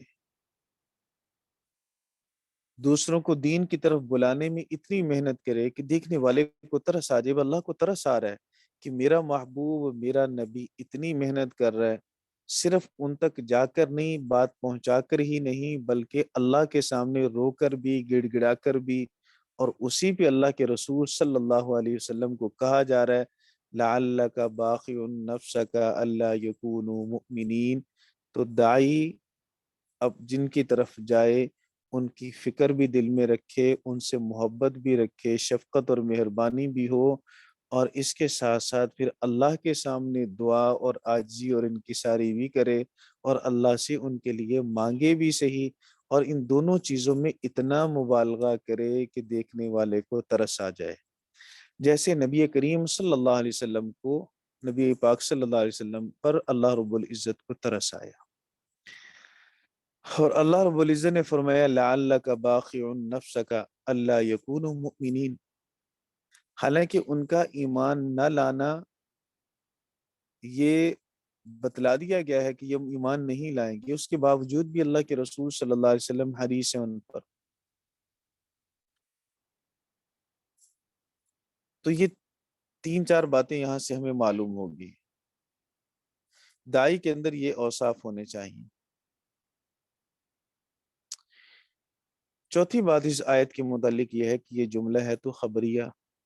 دوسروں کو دین کی طرف بلانے میں اتنی محنت کرے کہ دیکھنے والے کو ترس آ جائے. اللہ کو ترس آ رہا ہے کہ میرا محبوب میرا نبی اتنی محنت کر رہا ہے صرف ان تک جا کر نہیں بات پہنچا کر ہی نہیں بلکہ اللہ کے سامنے رو کر بھی گڑ گڑا کر بھی اور اسی پہ اللہ کے رسول صلی اللہ علیہ وسلم کو کہا جا رہا ہے لعلک باخع نفسک الا یکونوا مؤمنین. تو داعی اب جن کی طرف جائے ان کی فکر بھی دل میں رکھے ان سے محبت بھی رکھے شفقت اور مہربانی بھی ہو اور اس کے ساتھ ساتھ پھر اللہ کے سامنے دعا اور عاجزی اور انکساری بھی کرے اور اللہ سے ان کے لیے مانگے بھی صحیح اور ان دونوں چیزوں میں اتنا مبالغہ کرے کہ دیکھنے والے کو ترس آ جائے. جیسے نبی کریم صلی اللہ علیہ وسلم کو نبی پاک صلی اللہ علیہ وسلم پر اللہ رب العزت کو ترس آیا اور اللہ رب العزت نے فرمایا لعلک باخع نفسک الا یکونوا مؤمنین. حالانکہ ان کا ایمان نہ لانا یہ بتلا دیا گیا ہے کہ یہ ایمان نہیں لائیں گے اس کے باوجود بھی اللہ کے رسول صلی اللہ علیہ وسلم حریص ہیں ان پر. تو یہ 3-4 باتیں یہاں سے ہمیں معلوم ہوگی. داعی کے اندر یہ اوصاف ہونے چاہیے. چوتھی بات اس آیت کے متعلق یہ ہے کہ یہ جملہ ہے تو خبریہ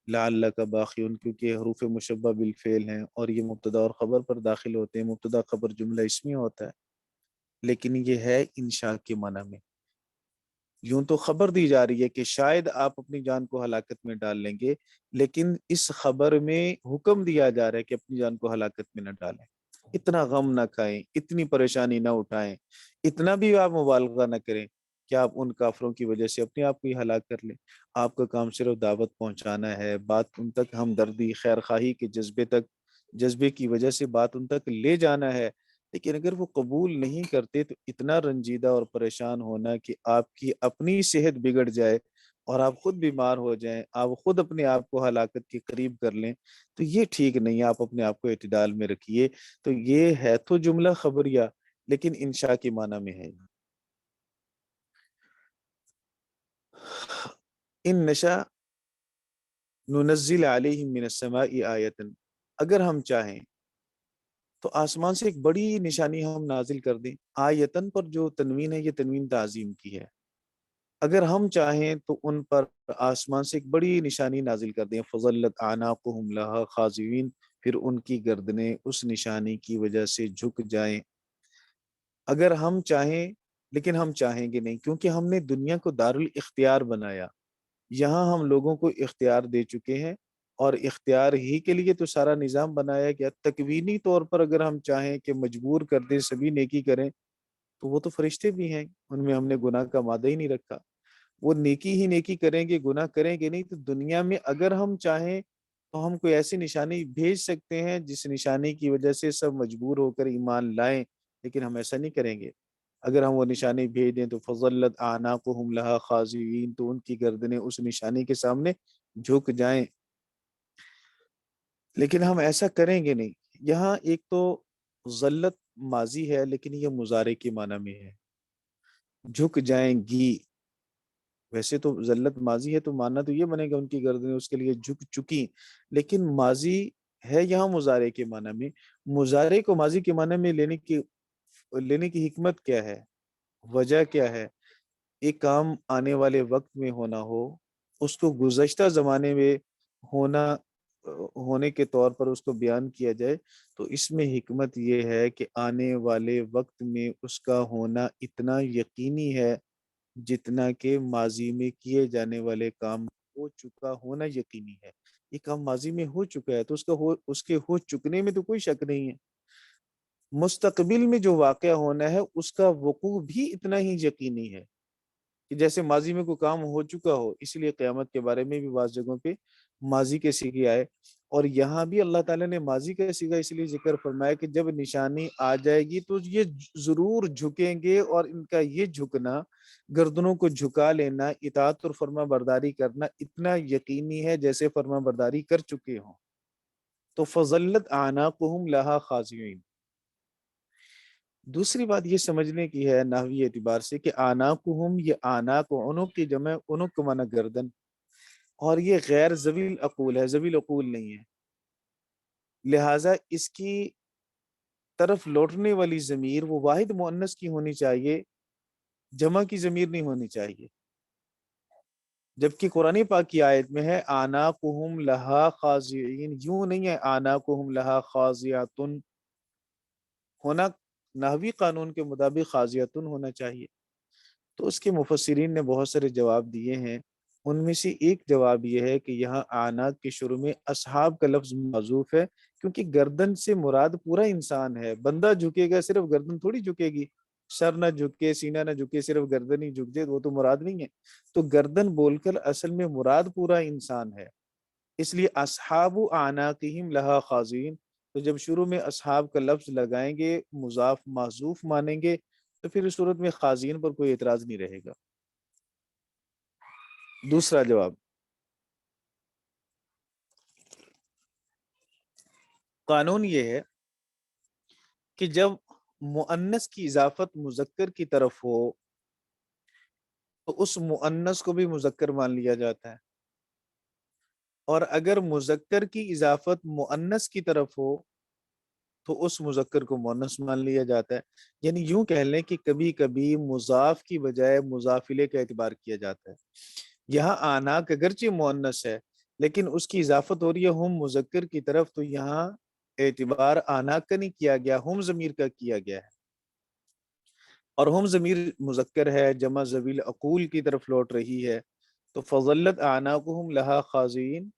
لعلک باخع کیونکہ حروف مشبہ بالفعل ہیں اور یہ مبتدا اور خبر پر داخل ہوتے ہیں. مبتدا خبر جملہ اسمی ہوتا ہے لیکن یہ ہے انشاء کے معنی میں. یوں تو خبر دی جا رہی ہے کہ شاید آپ اپنی جان کو ہلاکت میں ڈال لیں گے لیکن اس خبر میں حکم دیا جا رہا ہے کہ اپنی جان کو ہلاکت میں نہ ڈالیں اتنا غم نہ کھائیں اتنی پریشانی نہ اٹھائیں اتنا بھی آپ مبالغہ نہ کریں کہ آپ ان کافروں کی وجہ سے اپنے آپ کو ہی ہلاک کر لیں. آپ کا کام صرف دعوت پہنچانا ہے بات ان تک ہمدردی خیر خواہی کے جذبے کی وجہ سے بات ان تک لے جانا ہے. لیکن اگر وہ قبول نہیں کرتے تو اتنا رنجیدہ اور پریشان ہونا کہ آپ کی اپنی صحت بگڑ جائے اور آپ خود بیمار ہو جائیں آپ خود اپنے آپ کو ہلاکت کے قریب کر لیں تو یہ ٹھیک نہیں. آپ اپنے آپ کو اعتدال میں رکھیے. تو یہ ہے تو جملہ خبریہ لیکن انشاء کے معنی میں ہے. ان نشاء ننزل علیہم من السماء آیۃ اگر ہم چاہیں تو آسمان سے ایک بڑی نشانی ہم نازل کر دیں. آیتن پر جو تنوین ہے یہ تنوین تعظیم کی ہے. اگر ہم چاہیں تو ان پر آسمان سے ایک بڑی نشانی نازل کر دیں فظلت اعناقهم لها خاضعین پھر ان کی گردنیں اس نشانی کی وجہ سے جھک جائیں. اگر ہم چاہیں لیکن ہم چاہیں گے نہیں کیونکہ ہم نے دنیا کو دارالاختیار بنایا. یہاں ہم لوگوں کو اختیار دے چکے ہیں اور اختیار ہی کے لیے تو سارا نظام بنایا گیا. تکوینی طور پر اگر ہم چاہیں کہ مجبور کر دیں سبھی نیکی کریں تو وہ تو فرشتے بھی ہیں ان میں ہم نے گناہ کا مادہ ہی نہیں رکھا. وہ نیکی ہی نیکی کریں گے گناہ کریں گے نہیں. تو دنیا میں اگر ہم چاہیں تو ہم کوئی ایسی نشانی بھیج سکتے ہیں جس نشانی کی وجہ سے سب مجبور ہو کر ایمان لائیں لیکن ہم ایسا نہیں کریں گے. اگر ہم وہ نشانی بھیج دیں تو فضلت اعناقہم لہا خاضعین، تو ان کی گردنیں اس نشانی کے سامنے جھک جائیں. لیکن ہم ایسا کریں گے نہیں. یہاں ایک تو ذلت ماضی ہے لیکن یہ مضارع کے معنی میں ہے، جھک جائیں گی. ویسے تو ذلت ماضی ہے تو ماننا تو یہ بنے گا ان کی گردنیں اس کے لیے جھک چکی، لیکن ماضی ہے یہاں مضارع کے معنی میں. مضارع کو ماضی کے معنی میں لینے کی حکمت کیا ہے، وجہ کیا ہے؟ ایک کام آنے والے وقت میں ہونا ہو، اس کو گزشتہ زمانے میں ہونے کے طور پر اس کو بیان کیا جائے، تو اس میں حکمت یہ ہے کہ آنے والے وقت میں اس کا ہونا اتنا یقینی ہے جتنا کہ ماضی میں کیے جانے والے کام ہو چکا ہونا یقینی ہے. یہ کام ماضی میں ہو چکا ہے تو اس کے ہو چکنے میں تو کوئی شک نہیں ہے. مستقبل میں جو واقعہ ہونا ہے اس کا وقوع بھی اتنا ہی یقینی ہے کہ جیسے ماضی میں کوئی کام ہو چکا ہو. اس لیے قیامت کے بارے میں بھی بعض جگہوں پہ ماضی کے صیغے آئے، اور یہاں بھی اللہ تعالیٰ نے ماضی کا صیغہ اس لیے ذکر فرمایا کہ جب نشانی آ جائے گی تو یہ ضرور جھکیں گے، اور ان کا یہ جھکنا، گردنوں کو جھکا لینا، اطاعت اور فرما برداری کرنا اتنا یقینی ہے جیسے فرما برداری کر چکے ہوں. تو فضلت اعناقہم لہا خاضعین. دوسری بات یہ سمجھنے کی ہے نحوی اعتبار سے کہ اعناقہم، یہ اعناق و عنق کی جمع، عنق کا معنی گردن، اور یہ غیر ذوی العقول ہے، ذوی العقول نہیں ہے، لہٰذا اس کی طرف لوٹنے والی ضمیر وہ واحد مؤنث کی ہونی چاہیے، جمع کی ضمیر نہیں ہونی چاہیے. جبکہ قرآن پاک کی آیت میں ہے اعناقہم لہا خاضعین، یوں نہیں ہے اعناقہم لہا خاضعۃ. ہونا نحوی قانون کے مطابق خاضعۃ ہونا چاہیے. تو اس کے مفسرین نے بہت سارے جواب دیے ہیں. ان میں سے ایک جواب یہ ہے کہ یہاں اعناق کے شروع میں اصحاب کا لفظ معذوف ہے، کیونکہ گردن سے مراد پورا انسان ہے. بندہ جھکے گا صرف گردن تھوڑی جھکے گی، سر نہ جھکے، سینہ نہ جھکے، صرف گردن ہی جھک جائے، وہ تو مراد نہیں ہے. تو گردن بول کر اصل میں مراد پورا انسان ہے، اس لیے اصحاب اعناقہم لہا خاضعین. تو جب شروع میں اصحاب کا لفظ لگائیں گے، مضاف محذوف مانیں گے، تو پھر اس صورت میں خاضعین پر کوئی اعتراض نہیں رہے گا. دوسرا جواب، قانون یہ ہے کہ جب مؤنث کی اضافت مذکر کی طرف ہو تو اس مؤنث کو بھی مذکر مان لیا جاتا ہے، اور اگر مذکر کی اضافت مؤنث کی طرف ہو تو اس مذکر کو مؤنث مان لیا جاتا ہے. یعنی یوں کہہ لیں کہ کبھی کبھی مضاف کی بجائے مضاف الیہ کا اعتبار کیا جاتا ہے. یہاں اعناق اگرچہ مؤنث ہے لیکن اس کی اضافت ہو رہی ہے ہم مذکر کی طرف، تو یہاں اعتبار اعناق کا نہیں کیا گیا، ہم ضمیر کا کیا گیا ہے. اور ہم ضمیر مذکر ہے، جمع ذوی العقول کی طرف لوٹ رہی ہے. تو فضلت اعناقہم لہا خاضعین،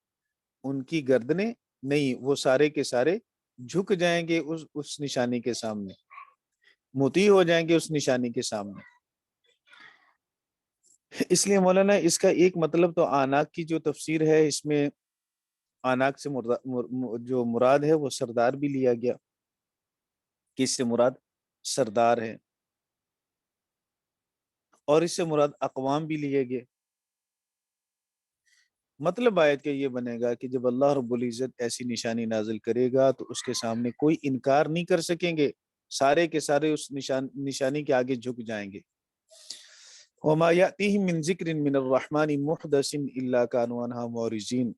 ان کی گردنیں نہیں، وہ سارے کے سارے جھک جائیں گے اس نشانی کے سامنے، مطیع ہو جائیں گے اس نشانی کے سامنے. اس لیے مولانا اس کا ایک مطلب تو اعناق کی جو تفسیر ہے، اس میں اعناق سے جو مراد ہے وہ سردار بھی لیا گیا، کہ اس سے مراد سردار ہے، اور اس سے مراد اقوام بھی لیے گئے. مطلب آیت کا یہ بنے گا کہ جب اللہ رب العزت ایسی نشانی نازل کرے گا تو اس کے سامنے کوئی انکار نہیں کر سکیں گے، سارے کے سارے اس نشانی کے آگے جھک جائیں گے. وَمَا يَأْتِهِم مِّن ذِكْرٍ مِّنَ الرَّحْمَٰنِ مُحْدَثٍ إِلَّا كَانُوا عَنْهَا مُعْرِضِينَ.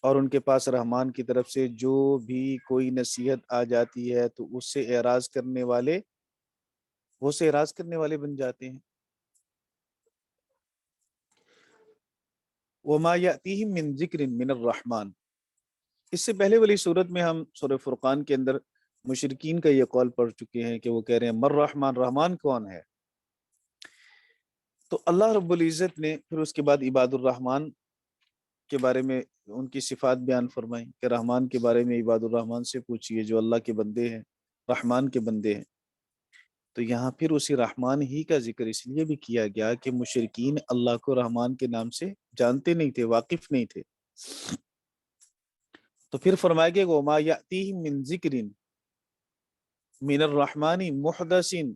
اور ان کے پاس رحمان کی طرف سے جو بھی کوئی نصیحت آ جاتی ہے تو اس سے اعراض کرنے والے بن جاتے ہیں. وَمَا يَأْتِهِم مِّن ذِكْرٍ مِّنَ الرَّحْمَٰنِ. اس سے پہلے والی صورت میں ہم سورہ فرقان کے اندر مشرکین کا یہ قول پڑھ چکے ہیں کہ وہ کہہ رہے ہیں مر رحمان، رحمان کون ہے؟ تو اللہ رب العزت نے پھر اس کے بعد عباد الرحمن کے بارے میں ان کی صفات بیان فرمائیں کہ رحمان کے بارے میں عباد الرحمن سے پوچھئے جو اللہ کے بندے ہیں، رحمان کے بندے ہیں. تو یہاں پھر اسی رحمان ہی کا ذکر اس لیے بھی کیا گیا کہ مشرکین اللہ کو رحمان کے نام سے جانتے نہیں تھے، واقف نہیں تھے. تو پھر فرمایا گیا وَمَا يَأْتِيهِم مِّن ذِكْرٍ مِّنَ الرَّحْمَٰنِ مُحْدَثٍ.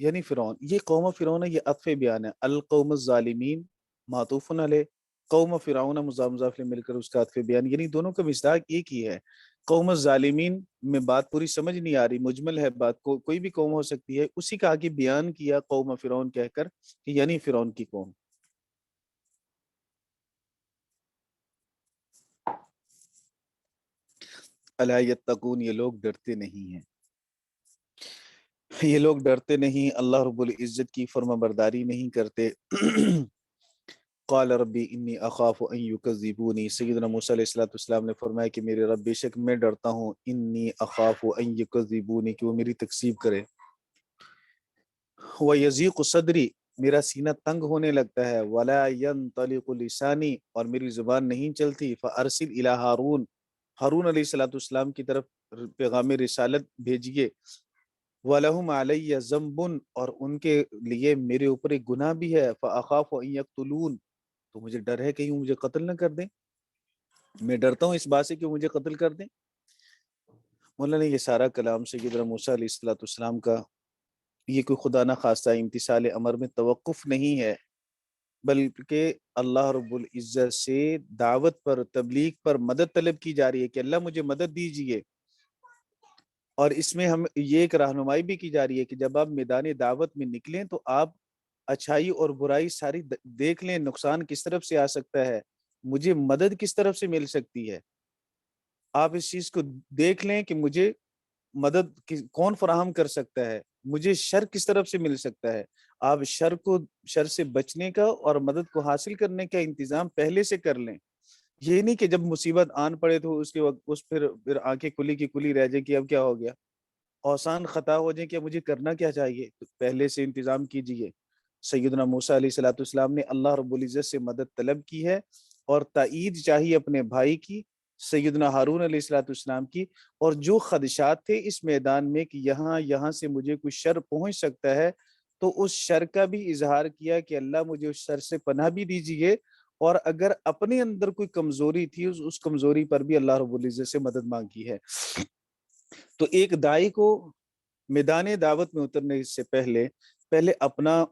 یعنی فرعون، یہ قوم فرعون ہے، یہ عطف بیان ہے. القوم الظالمین معطوف علیہ، قوم فرعون مضاف مضاف الیہ مل کر اس کا عطف بیان، یعنی دونوں کا مصداق ایک ہی ہے. قوم الظالمین میں بات پوری سمجھ نہیں آ رہی، مجمل ہے بات، کوئی بھی قوم ہو سکتی ہے، اسی کا آگے بیان کیا قوم فرعون کہہ کر کہ یعنی فرعون کی قوم. الا یتقون، یہ لوگ ڈرتے نہیں ہیں، یہ لوگ ڈرتے نہیں، اللہ رب العزت کی فرما برداری نہیں کرتے. قال ربی انی اخاف ان یکذبونی، سیدنا موسیٰ علیہ السلام نے فرمایا کہ میرے رب بے شک میں ڈرتا ہوں، انی اخاف ان یکذبونی، کہ وہ میری تکذیب کرے. ویضیق صدری، میرا سینہ تنگ ہونے لگتا ہے. ولا ینطلق لسانی، اور میری زبان نہیں چلتی. فارسل الی ہارون، ہارون علیہ السلام کی طرف پیغام رسالت بھیجیے. وَلَهُمْ عَلَيَّ ذَنْبٌ، اور ان کے لیے میرے اوپر ایک گناہ بھی ہے. فَأَخَافُ أَن يَقْتُلُونَ، تو مجھے ڈر ہے کہیں مجھے قتل نہ کر دیں، میں ڈرتا ہوں اس بات سے کہ مجھے قتل کر دیں. مولانا یہ سارا کلام سیدنا موسیٰ علیہ السلام کا یہ کوئی خدا نہ خواستہ امتثال امر میں توقف نہیں ہے، بلکہ اللہ رب العزت سے دعوت پر، تبلیغ پر مدد طلب کی جا رہی ہے کہ اللہ مجھے مدد دیجئے. اور اس میں ہم یہ ایک رہنمائی بھی کی جا رہی ہے کہ جب آپ میدان دعوت میں نکلیں تو آپ اچھائی اور برائی ساری دیکھ لیں، نقصان کس طرف سے آ سکتا ہے، مجھے مدد کس طرف سے مل سکتی ہے. آپ اس چیز کو دیکھ لیں کہ مجھے مدد کون فراہم کر سکتا ہے، مجھے شر کس طرف سے مل سکتا ہے. آپ شر سے بچنے کا اور مدد کو حاصل کرنے کا انتظام پہلے سے کر لیں. یہ نہیں کہ جب مصیبت آن پڑے تو اس کے وقت پھر آنکھیں کھلی کی کھلی رہ جائیں کہ اب کیا ہو گیا، اوسان خطا ہو جائیں کہ مجھے کرنا کیا چاہیے. تو پہلے سے انتظام کیجئے. سیدنا موسیٰ علیہ السلام نے اللہ رب العزت سے مدد طلب کی ہے اور تائید چاہیے اپنے بھائی کی، سیدنا ہارون علیہ السلام کی. اور جو خدشات تھے اس میدان میں کہ یہاں سے مجھے کوئی شر پہنچ سکتا ہے، تو اس شر کا بھی اظہار کیا کہ اللہ مجھے اس شر سے پناہ بھی دیجئے. اور اگر اپنے اندر کوئی کمزوری تھی اس کمزوری پر بھی اللہ رب العزت سے مدد مانگی ہے. تو ایک داعی کو میدان دعوت میں اترنے سے پہلے اپنا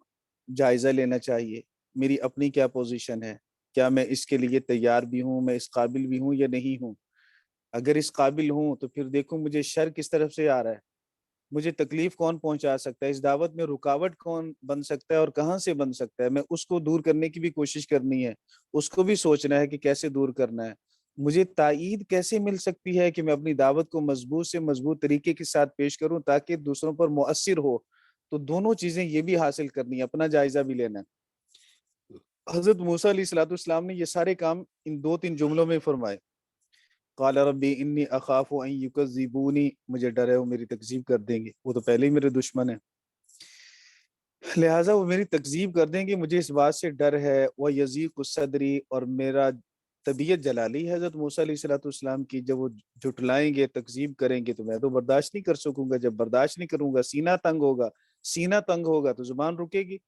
جائزہ لینا چاہیے. میری اپنی کیا پوزیشن ہے، کیا میں اس کے لیے تیار بھی ہوں، میں اس قابل بھی ہوں یا نہیں ہوں. اگر اس قابل ہوں تو پھر دیکھوں مجھے شر کس طرف سے آ رہا ہے، مجھے تکلیف کون پہنچا سکتا ہے، اس دعوت میں رکاوٹ کون بن سکتا ہے اور کہاں سے بن سکتا ہے. میں اس کو دور کرنے کی بھی کوشش کرنی ہے، اس کو بھی سوچنا ہے کہ کیسے دور کرنا ہے. مجھے تائید کیسے مل سکتی ہے کہ میں اپنی دعوت کو مضبوط سے مضبوط طریقے کے ساتھ پیش کروں تاکہ دوسروں پر مؤثر ہو. تو دونوں چیزیں یہ بھی حاصل کرنی ہے، اپنا جائزہ بھی لینا ہے. حضرت موسیٰ علیہ السلام نے یہ سارے کام ان 2-3 جملوں میں فرمائے. قال ربی انی اخاف ان یکذبونی، مجھے ڈر ہے وہ میری تکذیب کر دیں گے، وہ تو پہلے ہی میرے دشمن ہیں، لہٰذا وہ میری تکذیب کر دیں گے، مجھے اس بات سے ڈر ہے. وَيَضِيقُ صَدْرِي، اور میرا طبیعت جلالی حضرت موسیٰ علیہ السلام کی جب وہ جھٹلائیں گے، تکذیب کریں گے تو میں تو برداشت نہیں کر سکوں گا. جب برداشت نہیں کروں گا سینہ تنگ ہوگا تو زبان رکے گی.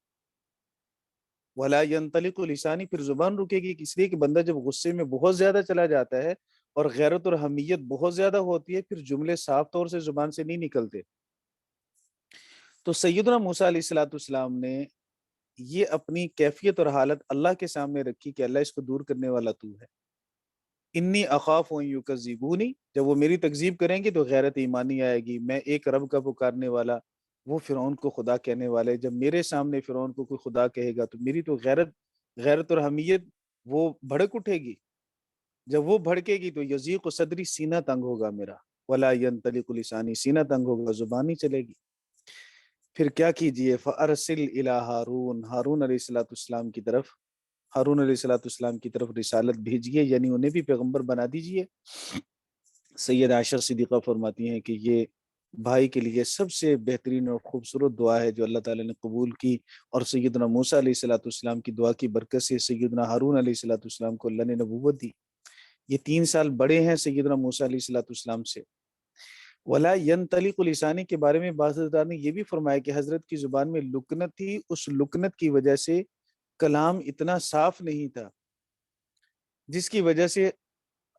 وَلَا يَنْطَلِقُ لِسَانِي، پھر زبان رکے گی، اس لیے کہ بندہ جب غصے میں بہت زیادہ چلا جاتا ہے اور غیرت اور حمیت بہت زیادہ ہوتی ہے، پھر جملے صاف طور سے زبان سے نہیں نکلتے. تو سیدنا موسیٰ علیہ السلام نے یہ اپنی کیفیت اور حالت اللہ کے سامنے رکھی کہ اللہ اس کو دور کرنے والا تو ہے. انی اخاف ان یکذبونی، جب وہ میری تکذیب کریں گے تو غیرت ایمانی آئے گی. میں ایک رب کا پکارنے والا، وہ فرعون کو خدا کہنے والے، جب میرے سامنے فرعون کو کوئی خدا کہے گا تو میری تو غیرت اور حمیت وہ بھڑک اٹھے گی. جب وہ بھڑکے گی تو یضیق صدری، سینہ تنگ ہوگا میرا. ولا ینطلق لسانی، سینہ تنگ ہوگا، زبان نہیں چلے گی. پھر کیا کیجئے، فارسل الی ہارون، ہارون علیہ السلام کی طرف رسالت بھیجیے، یعنی انہیں بھی پیغمبر بنا دیجئے. سید عائشہ صدیقہ فرماتی ہیں کہ یہ بھائی کے لیے سب سے بہترین اور خوبصورت دعا ہے جو اللہ تعالیٰ نے قبول کی، اور سیدنا موسیٰ علیہ السلام کی دعا کی برکت سے سیدنا ہارون علیہ السلام کو اللہ نے نبوت دی. یہ 3 سال بڑے ہیں سیدنا موسیٰ علیہ السلام سے. ولا ینطلق لسانی کے بارے میں بعض حضرات نے یہ بھی فرمایا کہ حضرت کی زبان میں لکنت تھی، اس لکنت کی وجہ سے کلام اتنا صاف نہیں تھا، جس کی وجہ سے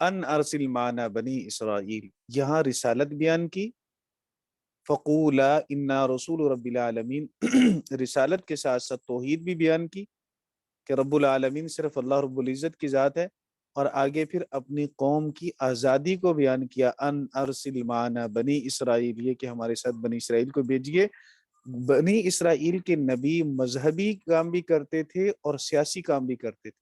ان ارسل معنا بنی اسرائیل، یہاں رسالت بیان کی، فقولا انا رسول رب العالمین، رسالت کے ساتھ ساتھ توحید بھی بیان کی کہ رب العالمین صرف اللہ رب العزت کی ذات ہے، اور آگے پھر اپنی قوم کی آزادی کو بیان کیا، ان ارسل معنا بنی اسرائیل، یہ کہ ہمارے ساتھ بنی اسرائیل کو بھیجیے۔ بنی اسرائیل کے نبی مذہبی کام بھی کرتے تھے اور سیاسی کام بھی کرتے تھے،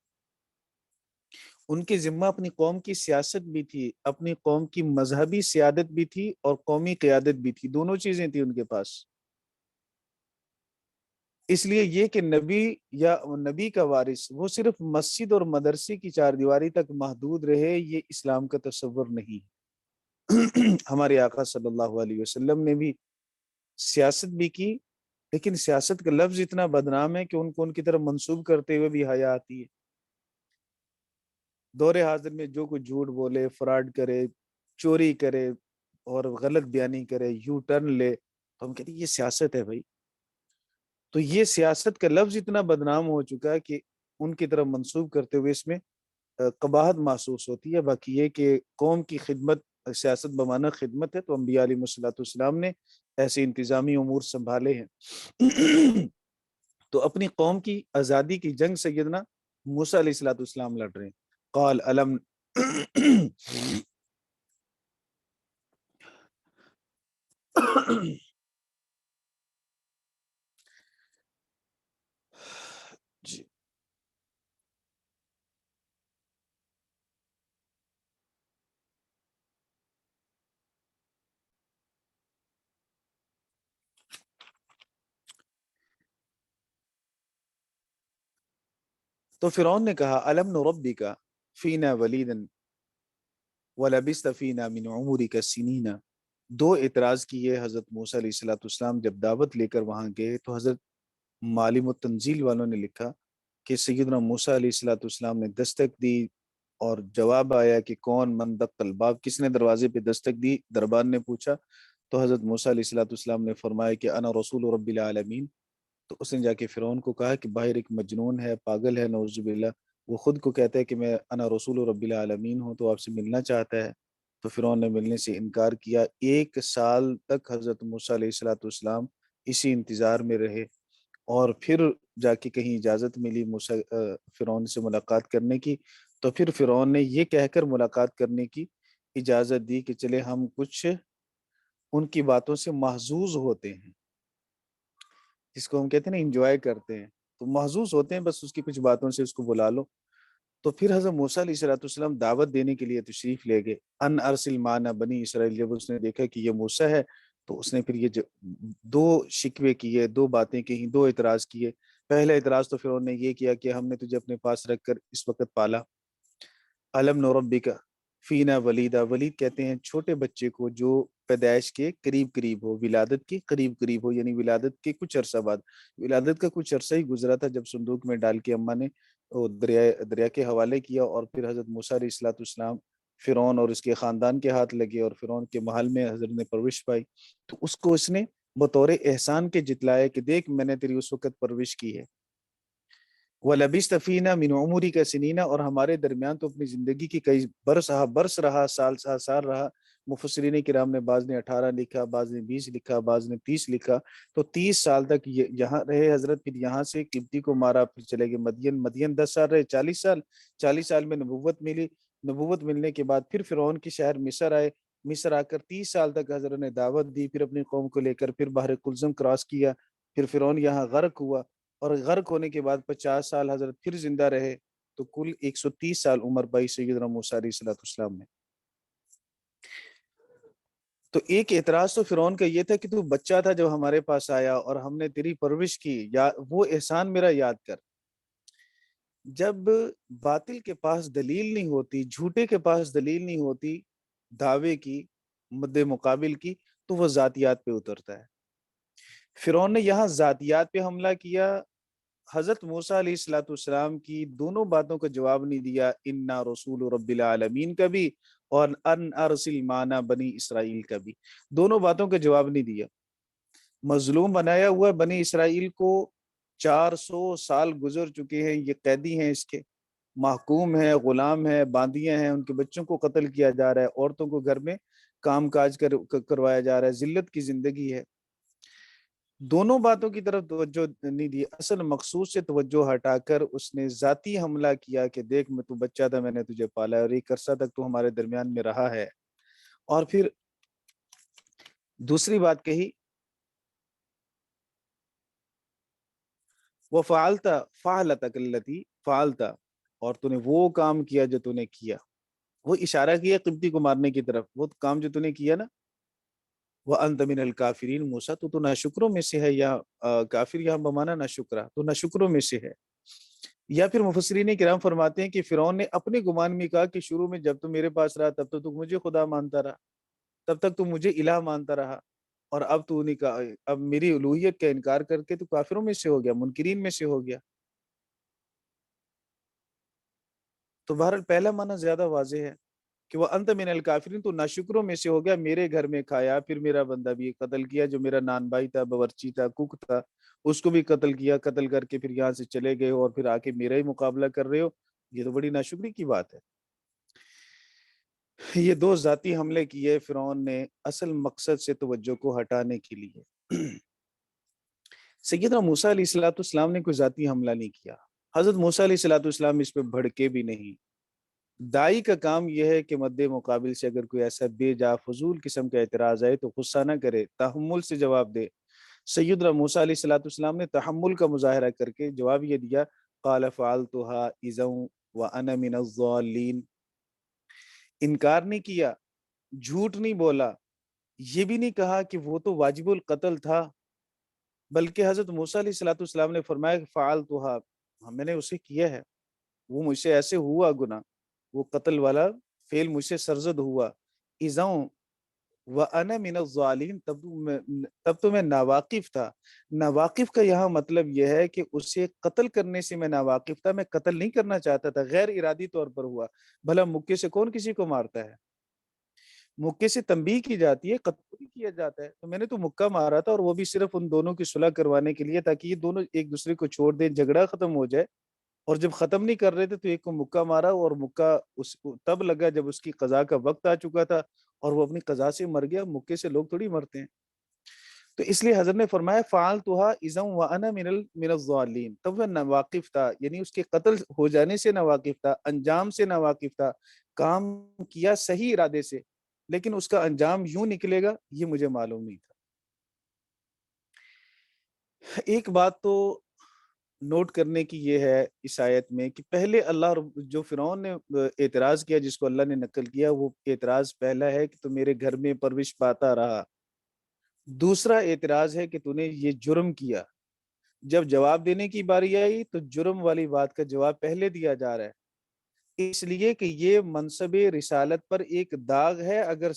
ان کے ذمہ اپنی قوم کی سیاست بھی تھی، اپنی قوم کی مذہبی سیادت بھی تھی اور قومی قیادت بھی تھی، دونوں چیزیں تھیں ان کے پاس۔ اس لیے یہ کہ نبی یا نبی کا وارث وہ صرف مسجد اور مدرسے کی چار دیواری تک محدود رہے، یہ اسلام کا تصور نہیں۔ ہمارے آقا صلی اللہ علیہ وسلم نے بھی سیاست بھی کی، لیکن سیاست کا لفظ اتنا بدنام ہے کہ ان کو ان کی طرف منسوب کرتے ہوئے بھی حیا آتی ہے۔ دور حاضر میں جو کوئی جھوٹ بولے، فراڈ کرے، چوری کرے اور غلط بیانی کرے، یو ٹرن لے، تو ہم کہتے ہیں یہ سیاست ہے بھائی۔ تو یہ سیاست کا لفظ اتنا بدنام ہو چکا ہے کہ ان کی طرف منسوب کرتے ہوئے اس میں قباحت محسوس ہوتی ہے۔ باقی یہ کہ قوم کی خدمت، سیاست بمعنی خدمت ہے، تو انبیاء علیہ السلام نے ایسے انتظامی امور سنبھالے ہیں۔ تو اپنی قوم کی آزادی کی جنگ سیدنا موسیٰ علیہ السلام لڑ رہے ہیں۔ قال علم جی تو فرعون نے کہا علم نربک فینا ولیدا ولبثت فینا من عمرک سنین۔ دو اعتراض کیے حضرت موسیٰ علیہ السلام جب دعوت لے کر وہاں گئے، تو حضرت معالم التنزیل والوں نے لکھا کہ سیدنا موسیٰ علیہ السلام نے دستک دی اور جواب آیا کہ کون، من دق الباب، کس نے دروازے پہ دستک دی؟ دربان نے پوچھا، تو حضرت موسیٰ علیہ السلام نے فرمایا کہ انا رسول رب العالمین۔ تو اس نے جا کے فرعون کو کہا کہ باہر ایک مجنون ہے، پاگل ہے، نعوذ باللہ، وہ خود کو کہتا ہے کہ میں انا رسول رب العالمین ہوں، تو آپ سے ملنا چاہتا ہے۔ تو فرعون نے ملنے سے انکار کیا۔ 1 سال تک حضرت موسیٰ علیہ السلام اسی انتظار میں رہے، اور پھر جا کے کہیں اجازت ملی فرعون سے ملاقات کرنے کی، تو پھر فرعون نے یہ کہہ کر ملاقات کرنے کی اجازت دی کہ چلے ہم کچھ ان کی باتوں سے محظوظ ہوتے ہیں، جس کو ہم کہتے ہیں نا انجوائے کرتے ہیں، تو محظوظ ہوتے ہیں، بس اس کی کچھ باتوں سے اس کو بلا لو۔ تو پھر حضرت موسیٰ علیہ السلام دعوت دینے کے لیے تشریف لے گئے۔ ان ارسل معنا بنی اسرائیل، جب اس نے دیکھا کہ یہ موسیٰ ہے، تو اس نے پھر یہ 2 شکوے کیے، 2 باتیں کہیں، 2 اعتراض کیے۔ پہلا اعتراض تو پھر انہوں نے یہ کیا کہ ہم نے تجھے اپنے پاس رکھ کر اس وقت پالا، علم نربک فینا ولیدا، ولید کہتے ہیں چھوٹے بچے کو جو پیدائش کے قریب ہو، ولادت کے قریب ہو، یعنی ولادت کے کچھ عرصہ بعد، ولادت کا کچھ عرصہ ہی گزرا تھا جب صندوق میں ڈال کے اماں نے دریا کے حوالے کیا، اور پھر حضرت موسیٰ علیہ السلام فرعون اور اس کے خاندان کے ہاتھ لگے، اور فرعون کے محل میں حضرت نے پرورش پائی، تو اس کو اس نے بطور احسان کے جتلایا کہ دیکھ میں نے تیری اس وقت پرورش کی ہے۔ وَلَبِثْتَ فِينَا مِنْ عُمُرِكَ سِنِينَ، اور ہمارے درمیان تو اپنی زندگی کی کئی برس رہا، سال رہا۔ مفسرین کرام نے بعض نے 18 لکھا، بعض نے 20 لکھا، بعض نے 30 لکھا، تو 30 سال تک یہاں رہے حضرت، پھر یہاں سے قبطی کو مارا، پھر چلے گئے مدین 10 سال رہے، 40 سال میں نبوت ملی۔ نبوت ملنے کے بعد پھر فرعون کے شہر مصر آئے، مصر آ کر 30 سال تک حضرت نے دعوت دی، پھر اپنی قوم کو لے کر پھر بحر قلزم کراس کیا، پھر فرعون یہاں غرق ہوا، اور غرق ہونے کے بعد 50 سال حضرت پھر زندہ رہے، تو کل 130 سال عمر پائی سیدنا موسیٰ علیہ السلام نے۔ تو ایک اعتراض تو فرعون کا یہ تھا کہ تو بچہ تھا جب ہمارے پاس آیا اور ہم نے تیری پرورش کی، یا وہ احسان میرا یاد کر۔ جب باطل کے پاس دلیل نہیں ہوتی، جھوٹے کے پاس دلیل نہیں ہوتی دعوے کی، مد مقابل کی، تو وہ ذاتیات پہ اترتا ہے۔ فرعون نے یہاں ذاتیات پہ حملہ کیا، حضرت موسیٰ علیہ السلام کی دونوں باتوں کا جواب نہیں دیا، انا رسول رب العالمین کا بھی اور ان ارسل معنا بنی اسرائیل کا بھی، دونوں باتوں کا جواب نہیں دیا۔ مظلوم بنایا ہوا بنی اسرائیل کو، 400 سال گزر چکے ہیں، یہ قیدی ہیں اس کے، محکوم ہیں، غلام ہیں، باندیاں ہیں، ان کے بچوں کو قتل کیا جا رہا ہے، عورتوں کو گھر میں کام کاج کروایا جا رہا ہے، ذلت کی زندگی ہے. دونوں باتوں کی طرف توجہ نہیں دی، اصل مقصود سے توجہ ہٹا کر اس نے ذاتی حملہ کیا کہ دیکھ میں تو بچہ تھا، میں نے تجھے پالا ہے اور ایک عرصہ تک تو ہمارے درمیان میں رہا ہے. اور پھر دوسری بات کہی وہ فعلتا فعلتک التی فعلتا، اور تو نے وہ کام کیا جو تو نے کیا. وہ اشارہ کیا قبطی کو مارنے کی طرف، وہ کام جو تو نے کیا نا، وَأَنْتَ مِنَ الْكَافِرِينَ، موسیٰ تو ناشکروں میں سے ہے، یا کافر یہاں بمانا ناشکرہ، تو ناشکروں میں سے ہے. یا پھر مفسرین کرام فرماتے ہیں کہ فرعون نے اپنے گمان میں کہا کہ شروع میں جب تو میرے پاس رہا تب تو مجھے خدا مانتا رہا، تب تک تو مجھے الہ مانتا رہا، اور اب تو نے کہا اب میری الوہیت کا انکار کر کے تو کافروں میں سے ہو گیا، منکرین میں سے ہو گیا. تو بہرحال پہلا معنی زیادہ واضح ہے کہ وہ انت من الکافرین، تو ناشکروں میں سے ہو گیا، میرے گھر میں کھایا، پھر میرا بندہ بھی قتل کیا جو میرا نان بھائی تھا، باورچی تھا، کوک تھا، اس کو بھی قتل کیا، قتل کر کے پھر یہاں سے چلے گئے اور پھر آ کے میرا ہی مقابلہ کر رہے ہو. یہ تو بڑی ناشکری کی بات ہے. یہ دو ذاتی حملے کیے فرعون نے اصل مقصد سے توجہ کو ہٹانے کے لیے. سیدنا موسیٰ علیہ السلام نے کوئی ذاتی حملہ نہیں کیا. حضرت موسیٰ علیہ السلام اس پہ بھڑکے بھی نہیں. دائی کا کام یہ ہے کہ مد مقابل سے اگر کوئی ایسا بے جا فضول قسم کا اعتراض آئے تو غصہ نہ کرے، تحمل سے جواب دے. سیدنا موسیٰ علیہ السلام نے تحمل کا مظاہرہ کر کے جواب یہ دیا، قال فعلتها اذا وانا من الضالین. انکار نہیں کیا، جھوٹ نہیں بولا، یہ بھی نہیں کہا کہ وہ تو واجب القتل تھا، بلکہ حضرت موسیٰ علیہ السلام نے فرمایا کہ فعلتها، میں نے اسے کیا ہے، وہ مجھ سے ایسے ہوا گناہ، وہ قتل والا فعل مجھ سے سرزد ہوا. اذا وانا من الظالین، تب تو میں ناواقف تھا. ناواقف کا یہاں مطلب یہ ہے کہ اسے قتل کرنے سے میں ناواقف تھا، میں قتل نہیں کرنا چاہتا تھا، غیر ارادی طور پر ہوا. بھلا مکے سے کون کسی کو مارتا ہے؟ مکے سے تنبیہ کی جاتی ہے، قتل نہیں کیا جاتا ہے. تو میں نے تو مکہ مارا تھا، اور وہ بھی صرف ان دونوں کی صلح کروانے کے لیے، تاکہ یہ دونوں ایک دوسرے کو چھوڑ دیں، جھگڑا ختم ہو جائے. اور جب ختم نہیں کر رہے تھے تو ایک کو مکہ مارا، اور مکہ تب لگا جب اس کی قضا کا وقت آ چکا تھا، اور وہ اپنی قضا سے مر گیا. مکے سے لوگ تھوڑی مرتے ہیں. تو اس لیے حضرت نے فرمایا فعلتها اذا وانا من الضالین، تب وہ ناواقف تھا، یعنی اس کے قتل ہو جانے سے ناواقف تھا، انجام سے ناواقف تھا. کام کیا صحیح ارادے سے، لیکن اس کا انجام یوں نکلے گا یہ مجھے معلوم نہیں تھا. ایک بات تو نوٹ کرنے کی یہ ہے اس آیت میں کہ پہلے اللہ جو فرعون نے اعتراض کیا، جس کو اللہ نے نقل کیا، وہ اعتراض پہلا ہے کہ تو میرے گھر میں پرورش پاتا رہا. دوسرا اعتراض ہے کہ تو نے یہ جرم کیا. جب جواب دینے کی باری آئی تو جرم والی بات کا جواب پہلے دیا جا رہا ہے، اس لیے کہ یہ منصب رسالت پر ایک داغ ہے اگر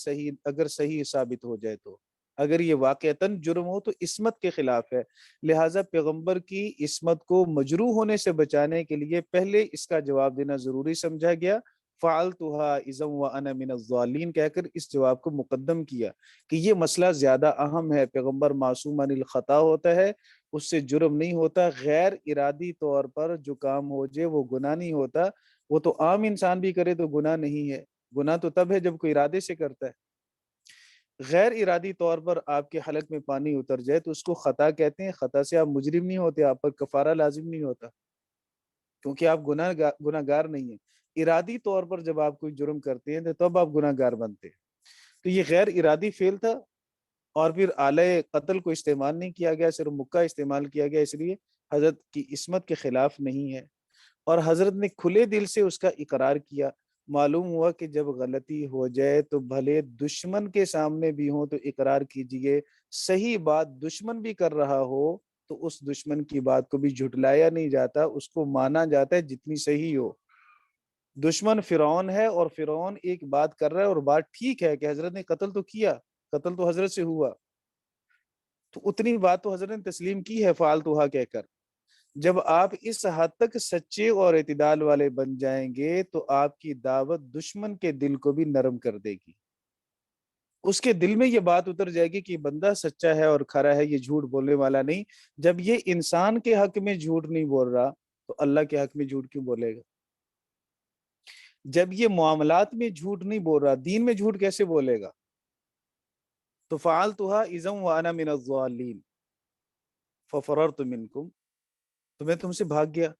صحیح ثابت ہو جائے تو. اگر یہ واقعتاً جرم ہو تو عصمت کے خلاف ہے، لہٰذا پیغمبر کی عصمت کو مجروح ہونے سے بچانے کے لیے پہلے اس کا جواب دینا ضروری سمجھا گیا. فعلتها اذا وانا من الضالین کہہ کر اس جواب کو مقدم کیا کہ یہ مسئلہ زیادہ اہم ہے. پیغمبر معصوم عن الخطا ہوتا ہے، اس سے جرم نہیں ہوتا. غیر ارادی طور پر جو کام ہو جائے وہ گناہ نہیں ہوتا. وہ تو عام انسان بھی کرے تو گناہ نہیں ہے. گناہ تو تب ہے جب کوئی ارادے سے کرتا ہے. غیر ارادی طور پر آپ کے حلق میں پانی اتر جائے تو اس کو خطا کہتے ہیں. خطا سے آپ مجرم نہیں ہوتے، آپ پر کفارہ لازم نہیں ہوتا، کیونکہ آپ گناہ گار نہیں ہیں. ارادی طور پر جب آپ کوئی جرم کرتے ہیں تو تب آپ گناہ گار بنتے ہیں. تو یہ غیر ارادی فعل تھا، اور پھر آلہ قتل کو استعمال نہیں کیا گیا، صرف مکہ استعمال کیا گیا، اس لیے حضرت کی عصمت کے خلاف نہیں ہے. اور حضرت نے کھلے دل سے اس کا اقرار کیا. معلوم ہوا کہ جب غلطی ہو جائے تو بھلے دشمن کے سامنے بھی ہوں تو اقرار کیجئے. صحیح بات دشمن بھی کر رہا ہو تو اس دشمن کی بات کو بھی جھٹلایا نہیں جاتا، اس کو مانا جاتا ہے جتنی صحیح ہو. دشمن فرعون ہے، اور فرعون ایک بات کر رہا ہے اور بات ٹھیک ہے کہ حضرت نے قتل تو کیا، قتل تو حضرت سے ہوا، تو اتنی بات تو حضرت نے تسلیم کی ہے فعلتها کہہ کر. جب آپ اس حد تک سچے اور اعتدال والے بن جائیں گے تو آپ کی دعوت دشمن کے دل کو بھی نرم کر دے گی. اس کے دل میں یہ بات اتر جائے گی کہ بندہ سچا ہے اور کھرا ہے، یہ جھوٹ بولنے والا نہیں. جب یہ انسان کے حق میں جھوٹ نہیں بول رہا تو اللہ کے حق میں جھوٹ کیوں بولے گا؟ جب یہ معاملات میں جھوٹ نہیں بول رہا، دین میں جھوٹ کیسے بولے گا؟ تو فعلتها اذا وانا من الضالین ففررت منکم، تو میں تم سے بھاگ گیا۔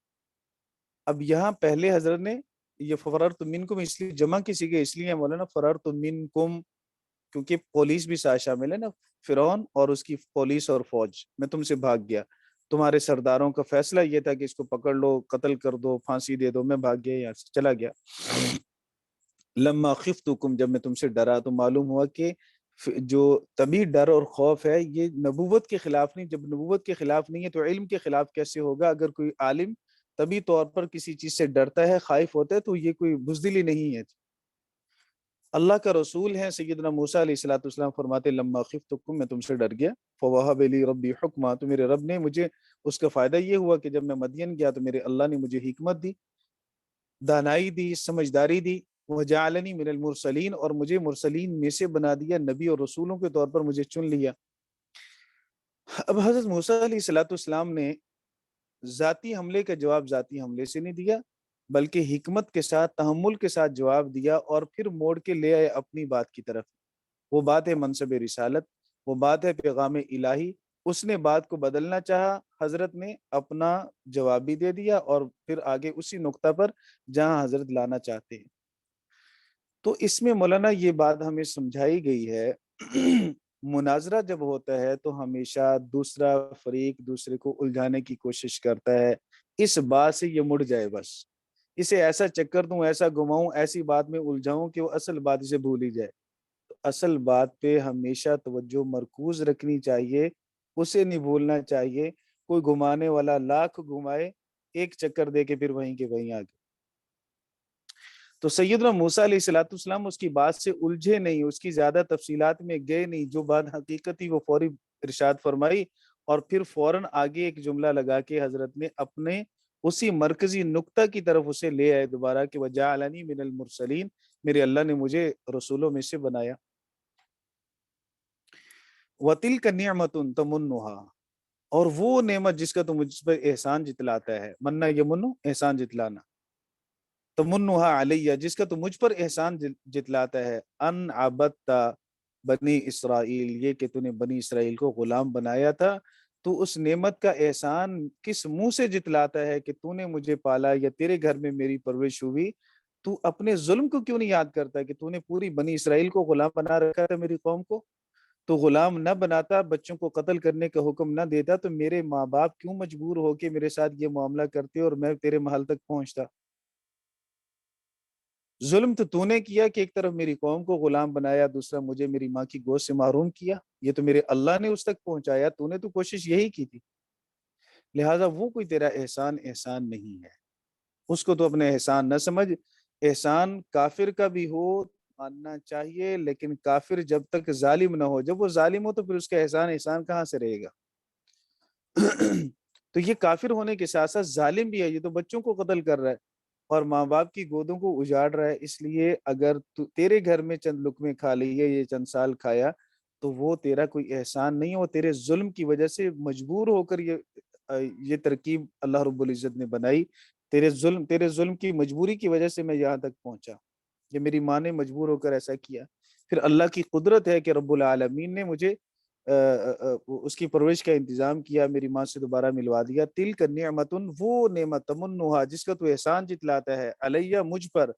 اب یہاں پہلے حضرت نے یہ فررت منکم اس لیے جمع کسی کے اس لیے مولانا فررت منکم کیونکہ پولیس بھی ساتھ شامل ہے نا، فرعون اور اس کی پولیس اور فوج، میں تم سے بھاگ گیا۔ تمہارے سرداروں کا فیصلہ یہ تھا کہ اس کو پکڑ لو، قتل کر دو، پھانسی دے دو، میں بھاگ گیا، یہاں سے چلا گیا۔ لما خفتکم، جب میں تم سے ڈرا تو معلوم ہوا کہ جو طبی ڈر اور خوف ہے یہ نبوت کے خلاف نہیں، جب نبوت کے خلاف نہیں ہے تو علم کے خلاف کیسے ہوگا؟ اگر کوئی عالم طبی طور پر کسی چیز سے ڈرتا ہے، خائف ہوتا ہے، تو یہ کوئی بزدلی نہیں ہے، اللہ کا رسول ہے۔ سیدنا موسیٰ علیہ الصلوۃ والسلام فرماتے لما خفتکم، میں تم سے ڈر گیا، فوہب لی ربی حکما، تو میرے رب نے مجھے، اس کا فائدہ یہ ہوا کہ جب میں مدین گیا تو میرے اللہ نے مجھے حکمت دی، دانائی دی، سمجھداری دی، وجعلنی من المرسلین، اور مجھے مرسلین میں سے بنا دیا، نبی اور رسولوں کے طور پر مجھے چن لیا۔ اب حضرت موسیٰ علیہ الصلوۃ والسلام نے ذاتی حملے کا جواب ذاتی حملے سے نہیں دیا، بلکہ حکمت کے ساتھ، تحمل کے ساتھ جواب دیا، اور پھر موڑ کے لے آئے اپنی بات کی طرف۔ وہ بات ہے منصب رسالت، وہ بات ہے پیغام الہی۔ اس نے بات کو بدلنا چاہا، حضرت نے اپنا جواب بھی دے دیا، اور پھر آگے اسی نقطہ پر جہاں حضرت لانا چاہتے ہیں۔ تو اس میں مولانا یہ بات ہمیں سمجھائی گئی ہے مناظرہ جب ہوتا ہے تو ہمیشہ دوسرا فریق دوسرے کو الجھانے کی کوشش کرتا ہے، اس بات سے یہ مڑ جائے، بس اسے ایسا چکر دوں، ایسا گھماؤں، ایسی بات میں الجھاؤں کہ وہ اصل بات اسے بھول ہی جائے۔ تو اصل بات پہ ہمیشہ توجہ مرکوز رکھنی چاہیے، اسے نہیں بھولنا چاہیے۔ کوئی گھمانے والا لاکھ گھمائے، ایک چکر دے کے پھر وہیں کے وہیں آگے۔ تو سیدنا موسیٰ علیہ الصلوۃ والسلام اس کی بات سے الجھے نہیں، اس کی زیادہ تفصیلات میں گئے نہیں، جو بات حقیقت تھی وہ فوری ارشاد فرمائی، اور پھر فوراً آگے ایک جملہ لگا کے حضرت نے اپنے اسی مرکزی نقطہ کی طرف اسے لے آئے دوبارہ کہ وجعلنی من المرسلین، میرے اللہ نے مجھے رسولوں میں سے بنایا۔ وَتِلْكَ نِعْمَةٌ تَمُنُّهَا، اور وہ نعمت جس کا تو مجھ پر احسان جتلاتا ہے، منّا یمنو، احسان جتلانا، تمنھا علیہ، جس کا تو مجھ پر احسان جتلاتا ہے، ان عبدت بنی اسرائیل، یہ کہ تو نے بنی اسرائیل کو غلام بنایا تھا۔ تو اس نعمت کا احسان کس منہ سے جتلاتا ہے کہ تو نے مجھے پالا، یا تیرے گھر میں میری پرورش ہوئی؟ تو اپنے ظلم کو کیوں نہیں یاد کرتا کہ تو نے پوری بنی اسرائیل کو غلام بنا رکھا تھا، میری قوم کو؟ تو غلام نہ بناتا، بچوں کو قتل کرنے کا حکم نہ دیتا، تو میرے ماں باپ کیوں مجبور ہو کے میرے ساتھ یہ معاملہ کرتے اور میں تیرے محل تک پہنچتا؟ ظلم تو نے کیا کہ ایک طرف میری قوم کو غلام بنایا، دوسرا مجھے میری ماں کی گود سے محروم کیا، یہ تو میرے اللہ نے اس تک پہنچایا، تو نے تو کوشش یہی کی تھی۔ لہٰذا وہ کوئی تیرا احسان نہیں ہے، اس کو تو اپنے احسان نہ سمجھ۔ احسان کافر کا بھی ہو ماننا چاہیے، لیکن کافر جب تک ظالم نہ ہو، جب وہ ظالم ہو تو پھر اس کا احسان کہاں سے رہے گا؟ تو یہ کافر ہونے کے ساتھ ساتھ ظالم بھی ہے، یہ تو بچوں کو قتل کر رہا ہے اور ماں باپ کی گودوں کو اجاڑ رہا ہے۔ اس لیے اگر تیرے گھر میں چند لقمے کھا لیے، یہ چند سال کھایا، تو وہ تیرا کوئی احسان نہیں ہے، وہ تیرے ظلم کی وجہ سے مجبور ہو کر یہ ترکیب اللہ رب العزت نے بنائی۔ تیرے ظلم کی مجبوری کی وجہ سے میں یہاں تک پہنچا، یہ میری ماں نے مجبور ہو کر ایسا کیا۔ پھر اللہ کی قدرت ہے کہ رب العالمین نے مجھے اس کی پرورش کا انتظام کیا، میری ماں سے دوبارہ ملوا دیا۔ تلک نعمتن، وہ نعمت، تمنھا، جس کا تو احسان جتلاتا ہے، علیہ، مجھ پر،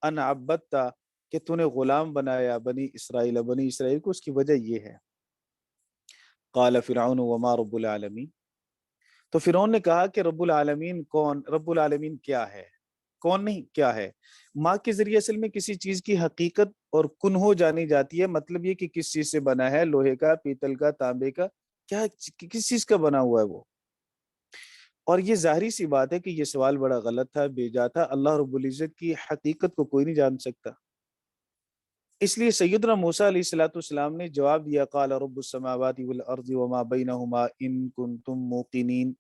ان عبدتا، کہ تو نے غلام بنایا بنی اسرائیل کو، اس کی وجہ یہ ہے۔ قال فرعون وما رب العالمین، تو فرعون نے کہا کہ رب العالمین کون؟ رب العالمین کیا ہے؟ کون نہیں، کیا ہے؟ ماں کے ذریعے اصل میں کسی چیز کی حقیقت اور کنہو جانی جاتی ہے، مطلب یہ کہ کس چیز سے بنا ہے، لوہے کا، پیتل کا، تانبے کا، کیا کس چیز کا بنا ہوا ہے وہ۔ اور یہ ظاہری سی بات ہے کہ یہ سوال بڑا غلط تھا، بیجا تھا، اللہ رب العزت کی حقیقت کو کوئی نہیں جان سکتا۔ اس لیے سیدنا موسیٰ علیہ الصلوۃ والسلام نے جواب دیا، قال رب السماوات والارض وما بینہما ان کنتم موقنین،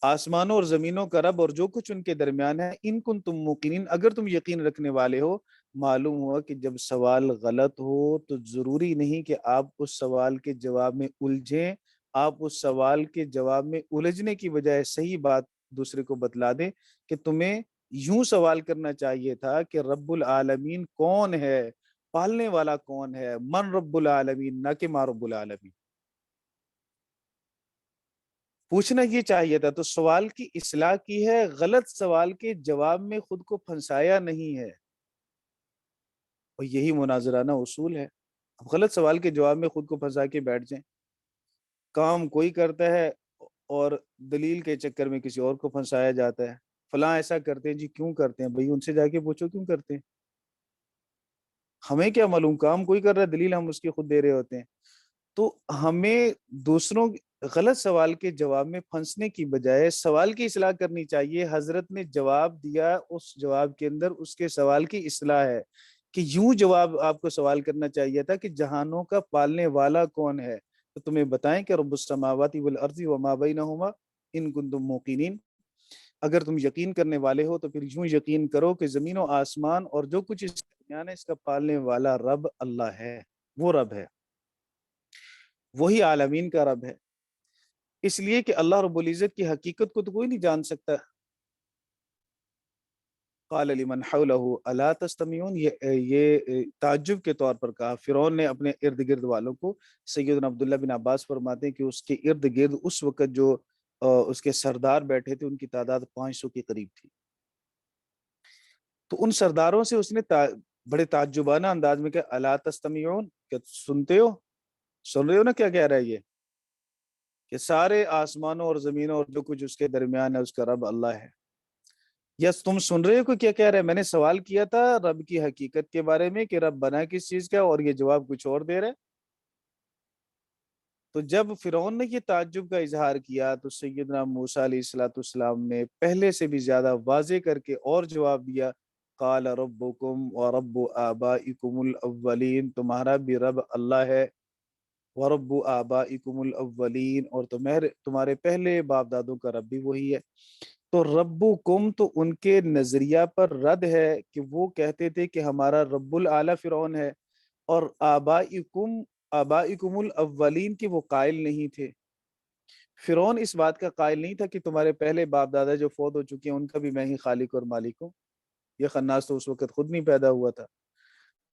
آسمانوں اور زمینوں کا رب اور جو کچھ ان کے درمیان ہے، ان کنتم موقنین، اگر تم یقین رکھنے والے ہو۔ معلوم ہوا کہ جب سوال غلط ہو تو ضروری نہیں کہ آپ اس سوال کے جواب میں الجھیں، آپ اس سوال کے جواب میں الجھنے کی بجائے صحیح بات دوسرے کو بتلا دیں کہ تمہیں یوں سوال کرنا چاہیے تھا کہ رب العالمین کون ہے، پالنے والا کون ہے، من رب العالمین، نہ کہ ما رب العالمین. پوچھنا یہ چاہیے تھا. تو سوال کی اصلاح کی ہے، غلط سوال کے جواب میں خود کو پھنسایا نہیں ہے، اور یہی مناظرانہ اصول ہے. اب غلط سوال کے جواب میں خود کو پھنسا کے بیٹھ جائیں. کام کوئی کرتا ہے اور دلیل کے چکر میں کسی اور کو پھنسایا جاتا ہے. فلاں ایسا کرتے ہیں جی، کیوں کرتے ہیں بھائی؟ ان سے جا کے پوچھو کیوں کرتے ہیں. ہمیں کیا معلوم، کام کوئی کر رہا ہے، دلیل ہم اس کی خود دے رہے ہوتے ہیں. تو ہمیں دوسروں غلط سوال کے جواب میں پھنسنے کی بجائے سوال کی اصلاح کرنی چاہیے. حضرت نے جواب دیا، اس جواب کے اندر اس کے سوال کی اصلاح ہے کہ یوں جواب آپ کو سوال کرنا چاہیے تھا کہ جہانوں کا پالنے والا کون ہے. تو تمہیں بتائیں کہ رب السماوات والارض وما بینہما ان کنتم موقنین. اگر تم یقین کرنے والے ہو تو پھر یوں یقین کرو کہ زمین و آسمان اور جو کچھ اس کے درمیان ہے، اس کا پالنے والا رب اللہ ہے. وہ رب ہے، وہی عالمین کا رب ہے. اس لیے کہ اللہ رب العزت کی حقیقت کو تو کوئی نہیں جان سکتا. قال لمن حولہ الا تستمعون، یہ تعجب کے طور پر کہا فرعون نے اپنے ارد گرد والوں کو. سیدنا عبداللہ بن عباس فرماتے ہیں کہ اس کے ارد گرد اس وقت جو اس کے سردار بیٹھے تھے ان کی تعداد 500 کے قریب تھی. تو ان سرداروں سے اس نے بڑے تعجبانہ انداز میں کہا الا تستمعون، کہ سنتے ہو، سن رہے ہو نا کیا کہہ رہا ہے یہ، کہ سارے آسمانوں اور زمینوں اور جو کچھ اس کے درمیان ہے اس کا رب اللہ ہے. یس تم سن رہے ہو کہ کیا کہہ رہے ہیں؟ میں نے سوال کیا تھا رب کی حقیقت کے بارے میں کہ رب بنا کس چیز کا، اور یہ جواب کچھ اور دے رہے. تو جب فرعون نے یہ تعجب کا اظہار کیا تو سیدنا موسیٰ علیہ السلام نے پہلے سے بھی زیادہ واضح کر کے اور جواب دیا. قال ربکم ورب آبائکم الاولین، تمہارا بھی رب اللہ ہے، ورب آبائکم الاولین، اور تمہارے پہلے باپ دادوں کا رب بھی وہی ہے. تو ربکم تو ان کے نظریہ پر رد ہے کہ وہ کہتے تھے کہ ہمارا رب العالی فرعون ہے، اور آبائکم الاولین کی وہ قائل نہیں تھے. فرعون اس بات کا قائل نہیں تھا کہ تمہارے پہلے باپ دادا جو فوت ہو چکے ہیں ان کا بھی میں ہی خالق اور مالک ہوں. یہ خناس تو اس وقت خود نہیں پیدا ہوا تھا.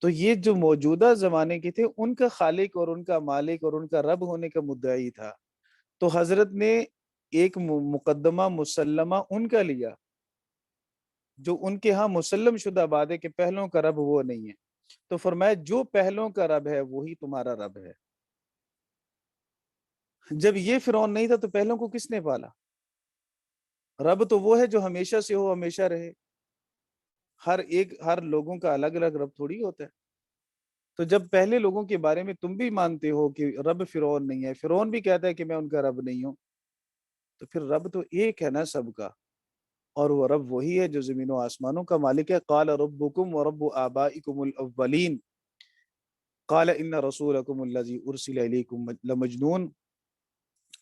تو یہ جو موجودہ زمانے کے تھے ان کا خالق اور ان کا مالک اور ان کا رب ہونے کا مدعی تھا. تو حضرت نے ایک مقدمہ مسلمہ ان کا لیا جو ان کے ہاں مسلم شدہ بات ہے کہ پہلوں کا رب وہ نہیں ہے. تو فرمایا جو پہلوں کا رب ہے وہی تمہارا رب ہے. جب یہ فرعون نہیں تھا تو پہلوں کو کس نے پالا؟ رب تو وہ ہے جو ہمیشہ سے ہو، ہمیشہ رہے. ہر لوگوں کا الگ الگ رب تھوڑی ہوتا ہے. تو جب پہلے لوگوں کے بارے میں تم بھی مانتے ہو کہ رب فرعون نہیں ہے، فرعون بھی کہتا ہے کہ میں ان کا رب نہیں ہوں، تو پھر رب تو ایک ہے نا سب کا، اور وہ رب وہی ہے جو زمین و آسمانوں کا مالک ہے. قال ربکم ورب آبائکم الاولین قال ان رسولکم الذی ارسل الیکم لمجنون.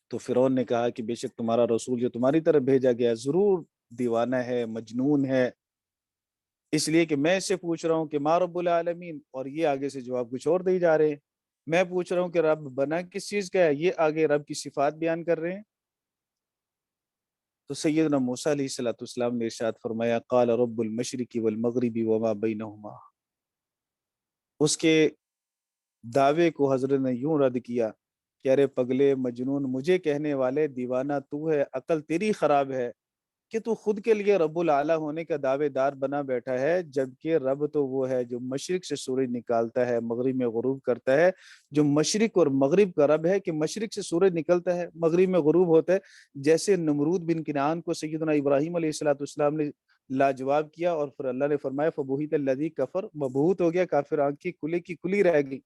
تو فرعون نے کہا کہ بے شک تمہارا رسول جو تمہاری طرف بھیجا گیا ضرور دیوانہ ہے، مجنون ہے، اس لیے کہ میں اس سے پوچھ رہا ہوں کہ ما رب العالمین، اور یہ آگے سے جواب کچھ اور دے جا رہے ہیں. میں پوچھ رہا ہوں کہ رب بنا کس چیز کا ہے، یہ آگے رب کی صفات بیان کر رہے ہیں. تو سیدنا موسیٰ علیہ السلام نے ارشاد فرمایا قال رب المشرق والمغرب وما بینہما. اس کے دعوے کو حضرت نے یوں رد کیا کہ ارے پگلے مجنون، مجھے کہنے والے دیوانہ تو ہے، عقل تیری خراب ہے کہ تو خود کے لیے رب العالی ہونے کا دعوے دار بنا بیٹھا ہے، جبکہ رب تو وہ ہے جو مشرق سے سورج نکالتا ہے، مغرب میں غروب کرتا ہے. جو مشرق اور مغرب کا رب ہے کہ مشرق سے سورج نکلتا ہے، مغرب میں غروب ہوتا ہے. جیسے نمرود بن کنعان کو سیدنا ابراہیم علیہ السلام نے لاجواب کیا اور پھر اللہ نے فرمایا فبہت الذی کفر، مبہوت ہو گیا کافر، آنکھ کی کھلی کی کھلی رہ گئی.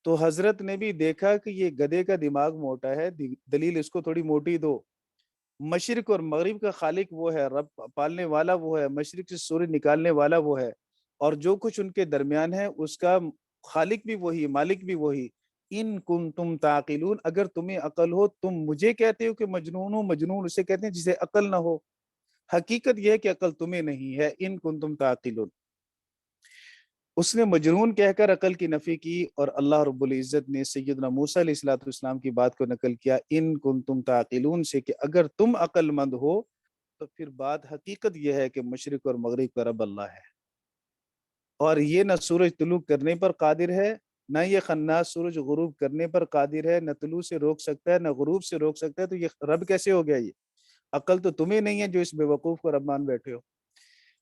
تو حضرت نے بھی دیکھا کہ یہ گدھے کا دماغ موٹا ہے، دلیل اس کو تھوڑی موٹی دو. مشرق اور مغرب کا خالق وہ ہے، رب پالنے والا وہ ہے، مشرق سے سورج نکالنے والا وہ ہے، اور جو کچھ ان کے درمیان ہے اس کا خالق بھی وہی، مالک بھی وہی. ان کنتم تعقلون، اگر تمہیں عقل ہو تم مجھے کہتے ہو کہ مجنون ہو. مجنون اسے کہتے ہیں جسے عقل نہ ہو. حقیقت یہ ہے کہ عقل تمہیں نہیں ہے. ان کنتم تعقلون، اس نے مجنون کہہ کر عقل کی نفی کی، اور اللہ رب العزت نے سیدنا موسیٰ علیہ السلام کی بات کو نقل کیا ان کنتم تعقلون سے کہ اگر تم عقل مند ہو تو پھر بات حقیقت یہ ہے کہ مشرق اور مغرب کا رب اللہ ہے، اور یہ نہ سورج طلوع کرنے پر قادر ہے، نہ یہ خناس سورج غروب کرنے پر قادر ہے، نہ طلوع سے روک سکتا ہے نہ غروب سے روک سکتا ہے، تو یہ رب کیسے ہو گیا؟ یہ عقل تو تمہیں نہیں ہے جو اس بے وقوف کو رب مان بیٹھے ہو،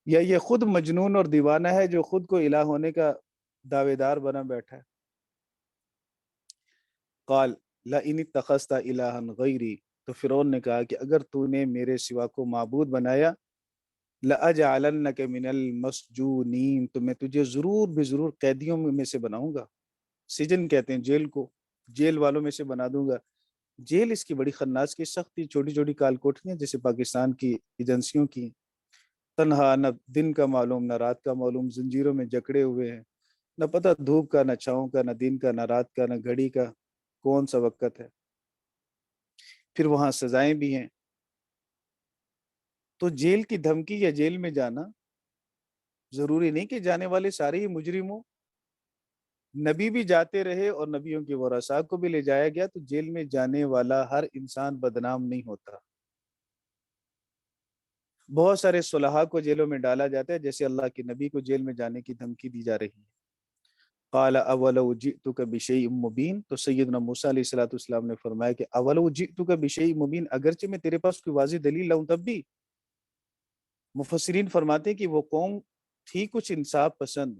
یا یہ خود مجنون اور دیوانہ ہے جو خود کو الہ ہونے کا دعوے دار بنا بیٹھا ہے۔ قال لئن اتخذت الہا غیری، تو فرعون نے کہا کہ اگر تو نے میرے سوا کو معبود بنایا، لَأَجْعَلَنَّكَ مِنَ الْمَسْجُونِينَ، تو میں تجھے ضرور بے ضرور قیدیوں میں سے بناؤں گا۔ سجن کہتے ہیں جیل کو، جیل والوں میں سے بنا دوں گا۔ جیل اس کی بڑی خناس کی سختی، چھوٹی چھوٹی کال کوٹریاں جیسے پاکستان کی ایجنسیوں کی، تنہا، نہ دن کا معلوم نہ رات کا معلوم، زنجیروں میں جکڑے ہوئے ہیں، نہ پتہ دھوپ کا نہ چھاؤں کا، نہ دن کا نہ رات کا، نہ گھڑی کا کون سا وقت ہے۔ پھر وہاں سزائیں بھی ہیں۔ تو جیل کی دھمکی یا جیل میں جانا ضروری نہیں کہ جانے والے سارے ہی مجرم ہوں، نبی بھی جاتے رہے اور نبیوں کے ورثاء کو بھی لے جایا گیا، تو جیل میں جانے والا ہر انسان بدنام نہیں ہوتا۔ بہت سارے صلحاء کو جیلوں میں ڈالا جاتا ہے، جیسے اللہ کے نبی کو جیل میں جانے کی دھمکی دی جا رہی ہے۔ قال اولو جئتک بشیء مبین، تو سیدنا موسیٰ علیہ السلام نے فرمایا کہ اولو جئتک بشیء مبین، اگرچہ میں تیرے پاس کوئی واضح دلیل لاؤں تب بھی۔ مفسرین فرماتے ہیں کہ وہ قوم تھی کچھ انصاف پسند،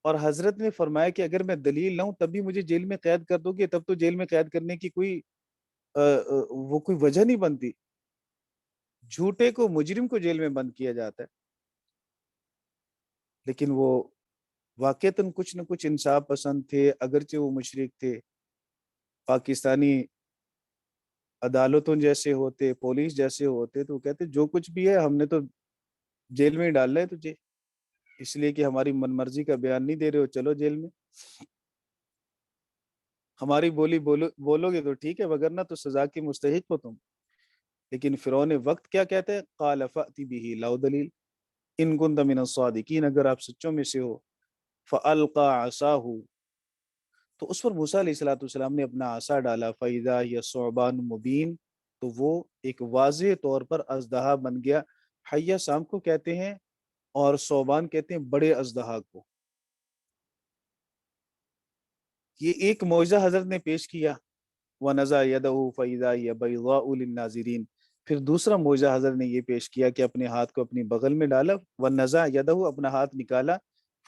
اور حضرت نے فرمایا کہ اگر میں دلیل لاؤں تب بھی مجھے جیل میں قید کر دو گے، تب تو جیل میں قید کرنے کی کوئی وجہ نہیں بنتی۔ جھوٹے کو، مجرم کو جیل میں بند کیا جاتا ہے، لیکن وہ واقعتاً کچھ نہ کچھ انصاف پسند تھے، اگرچہ وہ مشرک تھے۔ پاکستانی عدالتوں جیسے ہوتے، پولیس جیسے ہوتے، تو وہ کہتے جو کچھ بھی ہے ہم نے تو جیل میں ہی ڈالنا ہے تجھے، اس لیے کہ ہماری من مرضی کا بیان نہیں دے رہے ہو، چلو جیل میں، ہماری بولی بولو گے تو ٹھیک ہے، وگرنہ تو سزا کی مستحق ہو تم۔ لیکن فرعون وقت کیا کہتے ہیں؟ قال فأتی بہ، لاؤ دلیل، ان کنت من الصادقین، اگر آپ سچوں میں سے ہو۔ فألقى عصاہ، تو اس پر موسیٰ علیہ السلام نے اپنا عصا ڈالا، فإذا ہی ثعبان مبین، تو وہ ایک واضح طور پر اژدہا بن گیا۔ حیہ سام کو کہتے ہیں اور ثعبان کہتے ہیں بڑے اژدہا کو۔ یہ ایک معجزہ حضرت نے پیش کیا، وَنَزَعَ يَدَهُ فَإِذَا هِيَ بَيْضَاءُ لِلنَّاظِرِينَ، پھر دوسرا معجزہ حضرت نے یہ پیش کیا کہ اپنے ہاتھ کو اپنی بغل میں ڈالا، وَنَزَعَ يَدَهُ، اپنا ہاتھ نکالا،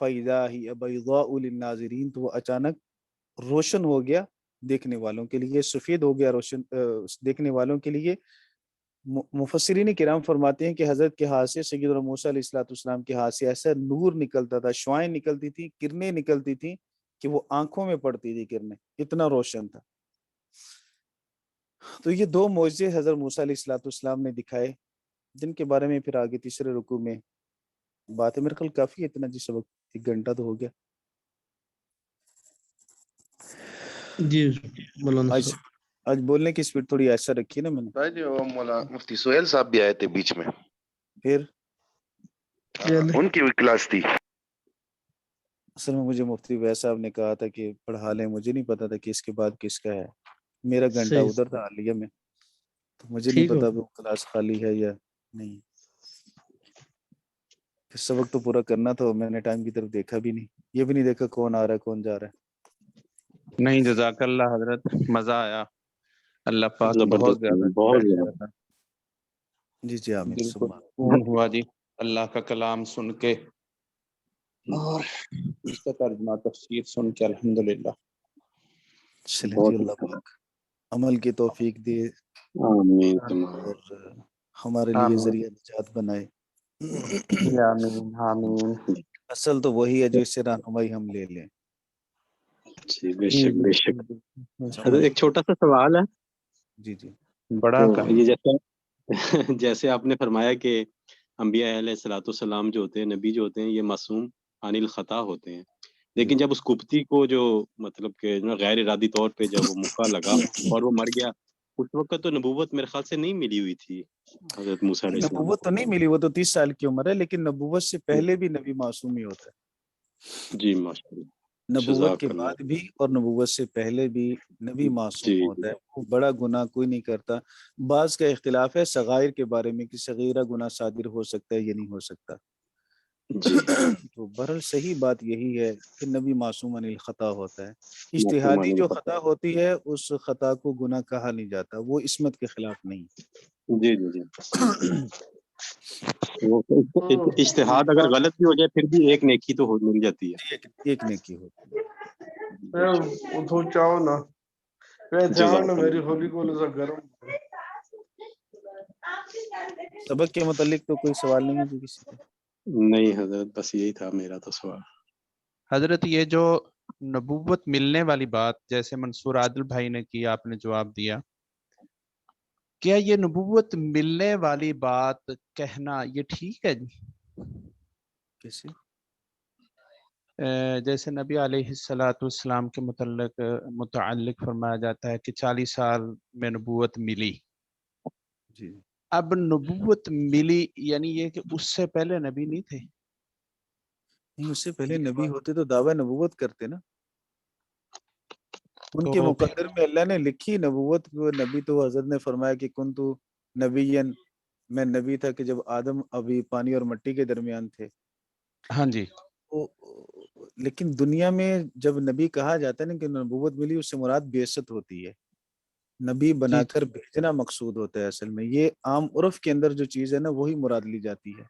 فَإِذَا هِيَ بَيْضَاءُ لِلنَّاظِرِينَ، تو وہ اچانک روشن ہو گیا دیکھنے والوں کے لیے، سفید ہو گیا روشن دیکھنے والوں کے لیے۔ مفسرین کرام فرماتے ہیں کہ حضرت کے ہاتھ سے، سیدنا موسیٰ علیہ السلام کے ہاتھ سے ایسا نور نکلتا تھا، شعائیں نکلتی تھی، کرنیں نکلتی تھیں کہ وہ آنکھوں میں پڑتی تھی کرنیں، اتنا روشن تھا۔ تو یہ دو معجزے حضرت موسیٰ علیہ السلام نے دکھائے، جن کے بارے میں پھر آگے تیسرے رکوع میں بات ہے۔ میرے خیال کافی اتنا جس وقت 1 گھنٹہ تو ہو گیا۔ جی مولانا اچھا، آج بولنے کی اسپیڈ تھوڑی ایسا رکھی نا میں نے۔ بھائی جی وہ مولا مفتی سہیل صاحب بھی آئے تھے بیچ میں، پھر ان کی بھی کلاس تھی۔ اصل میں مجھے مفتی ویس صاحب نے کہا تھا کہ پڑھا لیں، مجھے نہیں پتا تھا کہ اس کے بعد کس کا ہے، میرا گھنٹہ صحیح، ادھر تھا عالیہ میں، تو مجھے نہیں ٹھیک ہو پتا وہ کلاس خالی ہے یا نہیں۔ پھر سبق تو پورا کرنا تھا، میں نے ٹائم کی طرف دیکھا بھی نہیں، یہ بھی نہیں دیکھا کون آ رہا ہے کون جا رہا ہے۔ نہیں جزاک اللہ حضرت، مزہ آیا، اللہ پاک بہت زبردست، زیادہ بہت بہتر زیادہ۔ تھا، جی جی آمین دل کو ثم آمین۔ سکون ہوا جی اللہ کا کلام سن کے، اور اس کا ترجمہ تفسیر سن کے، الحمدللہ۔ چلیں بہت جی، اللہ پاک عمل کی توفیق دے آمین اور ہمارے لیے آمین ذریعہ نجات بنائے۔ آمین آمین۔ اصل تو وہی ہے جو اس سے رہنمائی ہم لے لیں۔ جی بے شک بے شک۔ حضرت ایک چھوٹا سا سوال ہے، جی جی بڑا تو کا یہ جیسے آپ نے فرمایا کہ انبیاء علیہ الصلوۃ والسلام جو ہوتے ہیں، نبی جو ہوتے ہیں، یہ معصوم عن الخطا ہوتے ہیں، لیکن جب اس کپتی کو جو مطلب کہ غیر ارادی طور پہ جب وہ مکہ لگا اور وہ مر گیا، اس وقت تو نبوت میرے خیال سے نہیں ملی ہوئی تھی حضرت موسیٰ علیہ السلام نبوت کو۔ تو نہیں ملی، وہ تو 30 سال کی عمر ہے، لیکن نبوت سے پہلے بھی نبی معصوم ہی ہوتا ہے۔ جی ماشاء اللہ۔ نبوت کے جزاک اللہ۔ بعد بھی اور نبوت سے پہلے بھی نبی معصوم جی ہوتا ہے، وہ بڑا گناہ کوئی نہیں کرتا۔ بعض کا اختلاف ہے صغائر کے بارے میں کہ صغیرہ گناہ صادر ہو سکتا ہے یا نہیں ہو سکتا۔ جی تو بہرحال صحیح بات یہی ہے کہ نبی معصوم عن الخطا ہوتا ہے۔ معصوم اجتہادی عن جو الخطا۔ خطا ہوتی ہے اس خطا کو گناہ کہا نہیں جاتا، وہ عصمت کے خلاف نہیں۔ جی جی جی وہ اجتہاد اگر غلط بھی ہو جائے پھر بھی ایک نیکی تو مل جاتی ہے۔ ایک نیکی ہوتی ہے۔ اتو چاہو نا جزاک اللہ۔ میری ہولی کو گرم سبق کے متعلق تو کوئی سوال نہیں ہے جی کسی کا؟ نہیں حضرت، بس یہی تھا میرا تو سوال۔ حضرت یہ جو نبوت ملنے والی بات جیسے منصور عادل بھائی نے کی، آپ نے جواب دیا، کیا یہ نبوت ملنے والی بات کہنا یہ ٹھیک ہے جی؟ کیسے؟ جیسے نبی علیہ السلام کے متعلق فرمایا جاتا ہے کہ 40 سال میں نبوت ملی۔ جی اب نبوت ملی یعنی یہ کہ اس سے پہلے نبی نہیں تھے؟ نہیں، اس سے پہلے نبی ہوتے تو دعویٰ نبوت کرتے نا، ان کے تو مقدر میں اللہ نے لکھی نبوت کو۔ نبی تو حضرت نے فرمایا کہ کنتو نبیًا، میں نبی تھا کہ جب آدم ابھی پانی اور مٹی کے درمیان تھے۔ ہاں جی، لیکن دنیا میں جب نبی کہا جاتا ہے نا کہ نبوت ملی، اس سے مراد بعثت ہوتی ہے، نبی بنا جی کر بھیجنا مقصود ہوتا ہے۔ اصل میں یہ عام عرف کے اندر جو چیز ہے نا وہی مراد لی جاتی ہے۔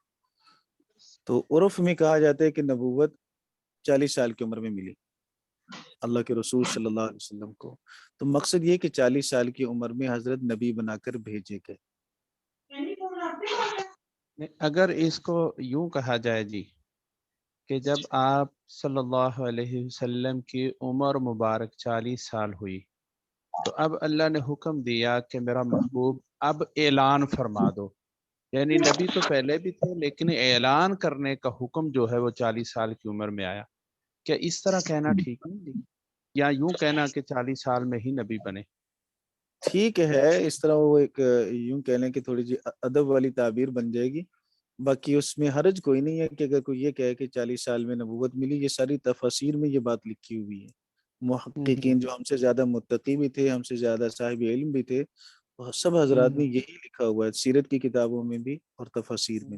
تو عرف میں کہا جاتا ہے کہ نبوت 40 سال کی عمر میں ملی اللہ کے رسول صلی اللہ علیہ وسلم کو۔ تو مقصد یہ کہ 40 سال کی عمر میں حضرت نبی بنا کر بھیجے گئے۔ اگر اس کو یوں کہا جائے جی کہ جب آپ صلی اللہ علیہ وسلم کی عمر مبارک 40 سال ہوئی تو اب اللہ نے حکم دیا کہ میرا محبوب اب اعلان فرما دو، یعنی نبی تو پہلے بھی تھے لیکن اعلان کرنے کا حکم جو ہے وہ 40 سال کی عمر میں آیا۔ کیا اس طرح کہنا ٹھیک نہیں جی، یا یوں کہنا کہ 40 سال میں ہی نبی بنے؟ ٹھیک ہے، اس طرح وہ ایک یوں کہہ لیں کہ تھوڑی جی ادب والی تعبیر بن جائے گی۔ باقی اس میں حرج کوئی نہیں ہے کہ اگر کوئی یہ کہے کہ 40 سال میں نبوت ملی، یہ ساری تفاسیر میں یہ بات لکھی ہوئی ہے۔ محققین جو ہم سے زیادہ متقی بھی تھے، ہم سے زیادہ صاحب علم بھی تھے، سب حضرات نے یہی لکھا ہوا ہے، سیرت کی کتابوں میں بھی اور تفاسیر میں۔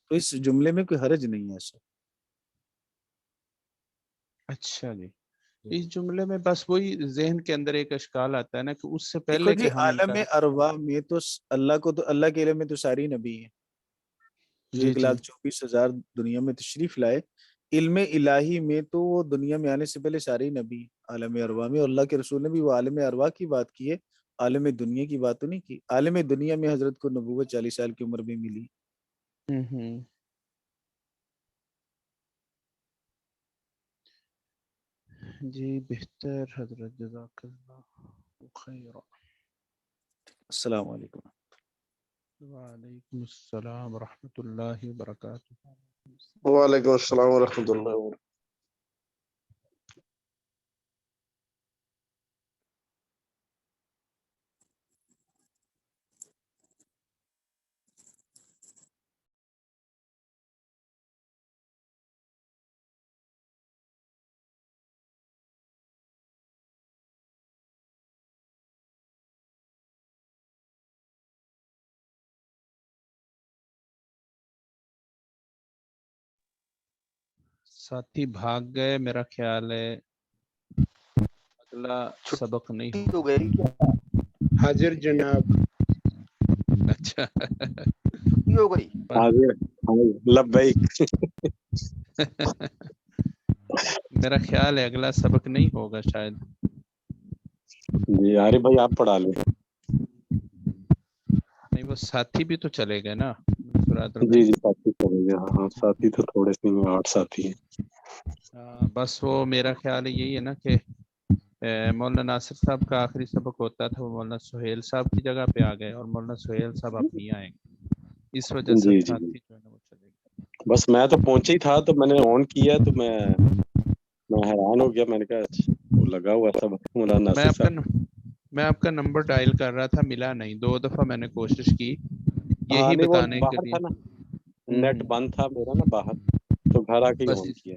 تو اس جملے میں کوئی حرج نہیں ہے ایسا۔ اچھا جی، اس جملے میں بس وہی ذہن کے اندر ایک اشکال آتا ہے نا کہ اس سے دیکھو پہلے جی، کہ ہم عالم ارواح میں تو اللہ کے علم میں تو ساری نبی ہیں جو جی جی 1,24,000 دنیا میں تشریف لائے۔ علم الہی میں تو وہ دنیا میں آنے سے پہلے سارے نبی ہیں عالم ارواح میں، اور اللہ کے رسول نے بھی وہ عالم ارواح کی بات کی ہے، عالم دنیا کی بات تو نہیں کی۔ عالم دنیا میں حضرت کو نبوت 40 سال کی عمر میں ملی۔ جی بہتر حضرت، جزاک اللہ خیر۔ السلام علیکم۔ وعلیکم السلام ورحمۃ اللہ وبرکاتہ۔ وعلیکم السلام ورحمۃ اللہ وبرکاتہ۔ ساتھی بھاگ گئے، میرا خیال ہے اگلا سبق نہیں ہو گئی کیا؟ حاضر جناب۔ اچھا ہو گئی۔ حاضر لبیک۔ میرا خیال ہے اگلا سبق نہیں ہوگا شاید۔ جی عارف بھائی آپ پڑھا لیں۔ نہیں وہ ساتھی بھی تو چلے گئے نا۔ جی جی ساتھی چلے گئے، ہاں ساتھی تو تھوڑے سے 8 ساتھی ہیں۔ بس وہ میرا خیال یہی ہے نا کہ مولانا ناصر صاحب کا آخری سبق ہوتا تھا وہ مولانا سہیل صاحب کی جگہ پہ آ گئے، اور مولانا سہیل صاحب اب نہیں آئیں گے، اس وجہ سے جی جی ساتھی جو ہے نا وہ چلے گئے۔ بس میں تو پہنچا ہی تھا تو میں نے آن کیا تو میں حیران ہو گیا، میں نے کہا وہ لگا ہوا تھا مولانا ناصر صاحب۔ میں آپ کا نمبر ڈائل کر رہا تھا، ملا نہیں، 2 دفعہ میں نے کوشش کی یہی نہیں وہ بتانے کے باہر لیے۔ تھا نا، نیٹ بند تھا میرا نا باہر، تو گھر آ کے بس آن کیا۔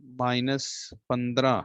-15,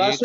1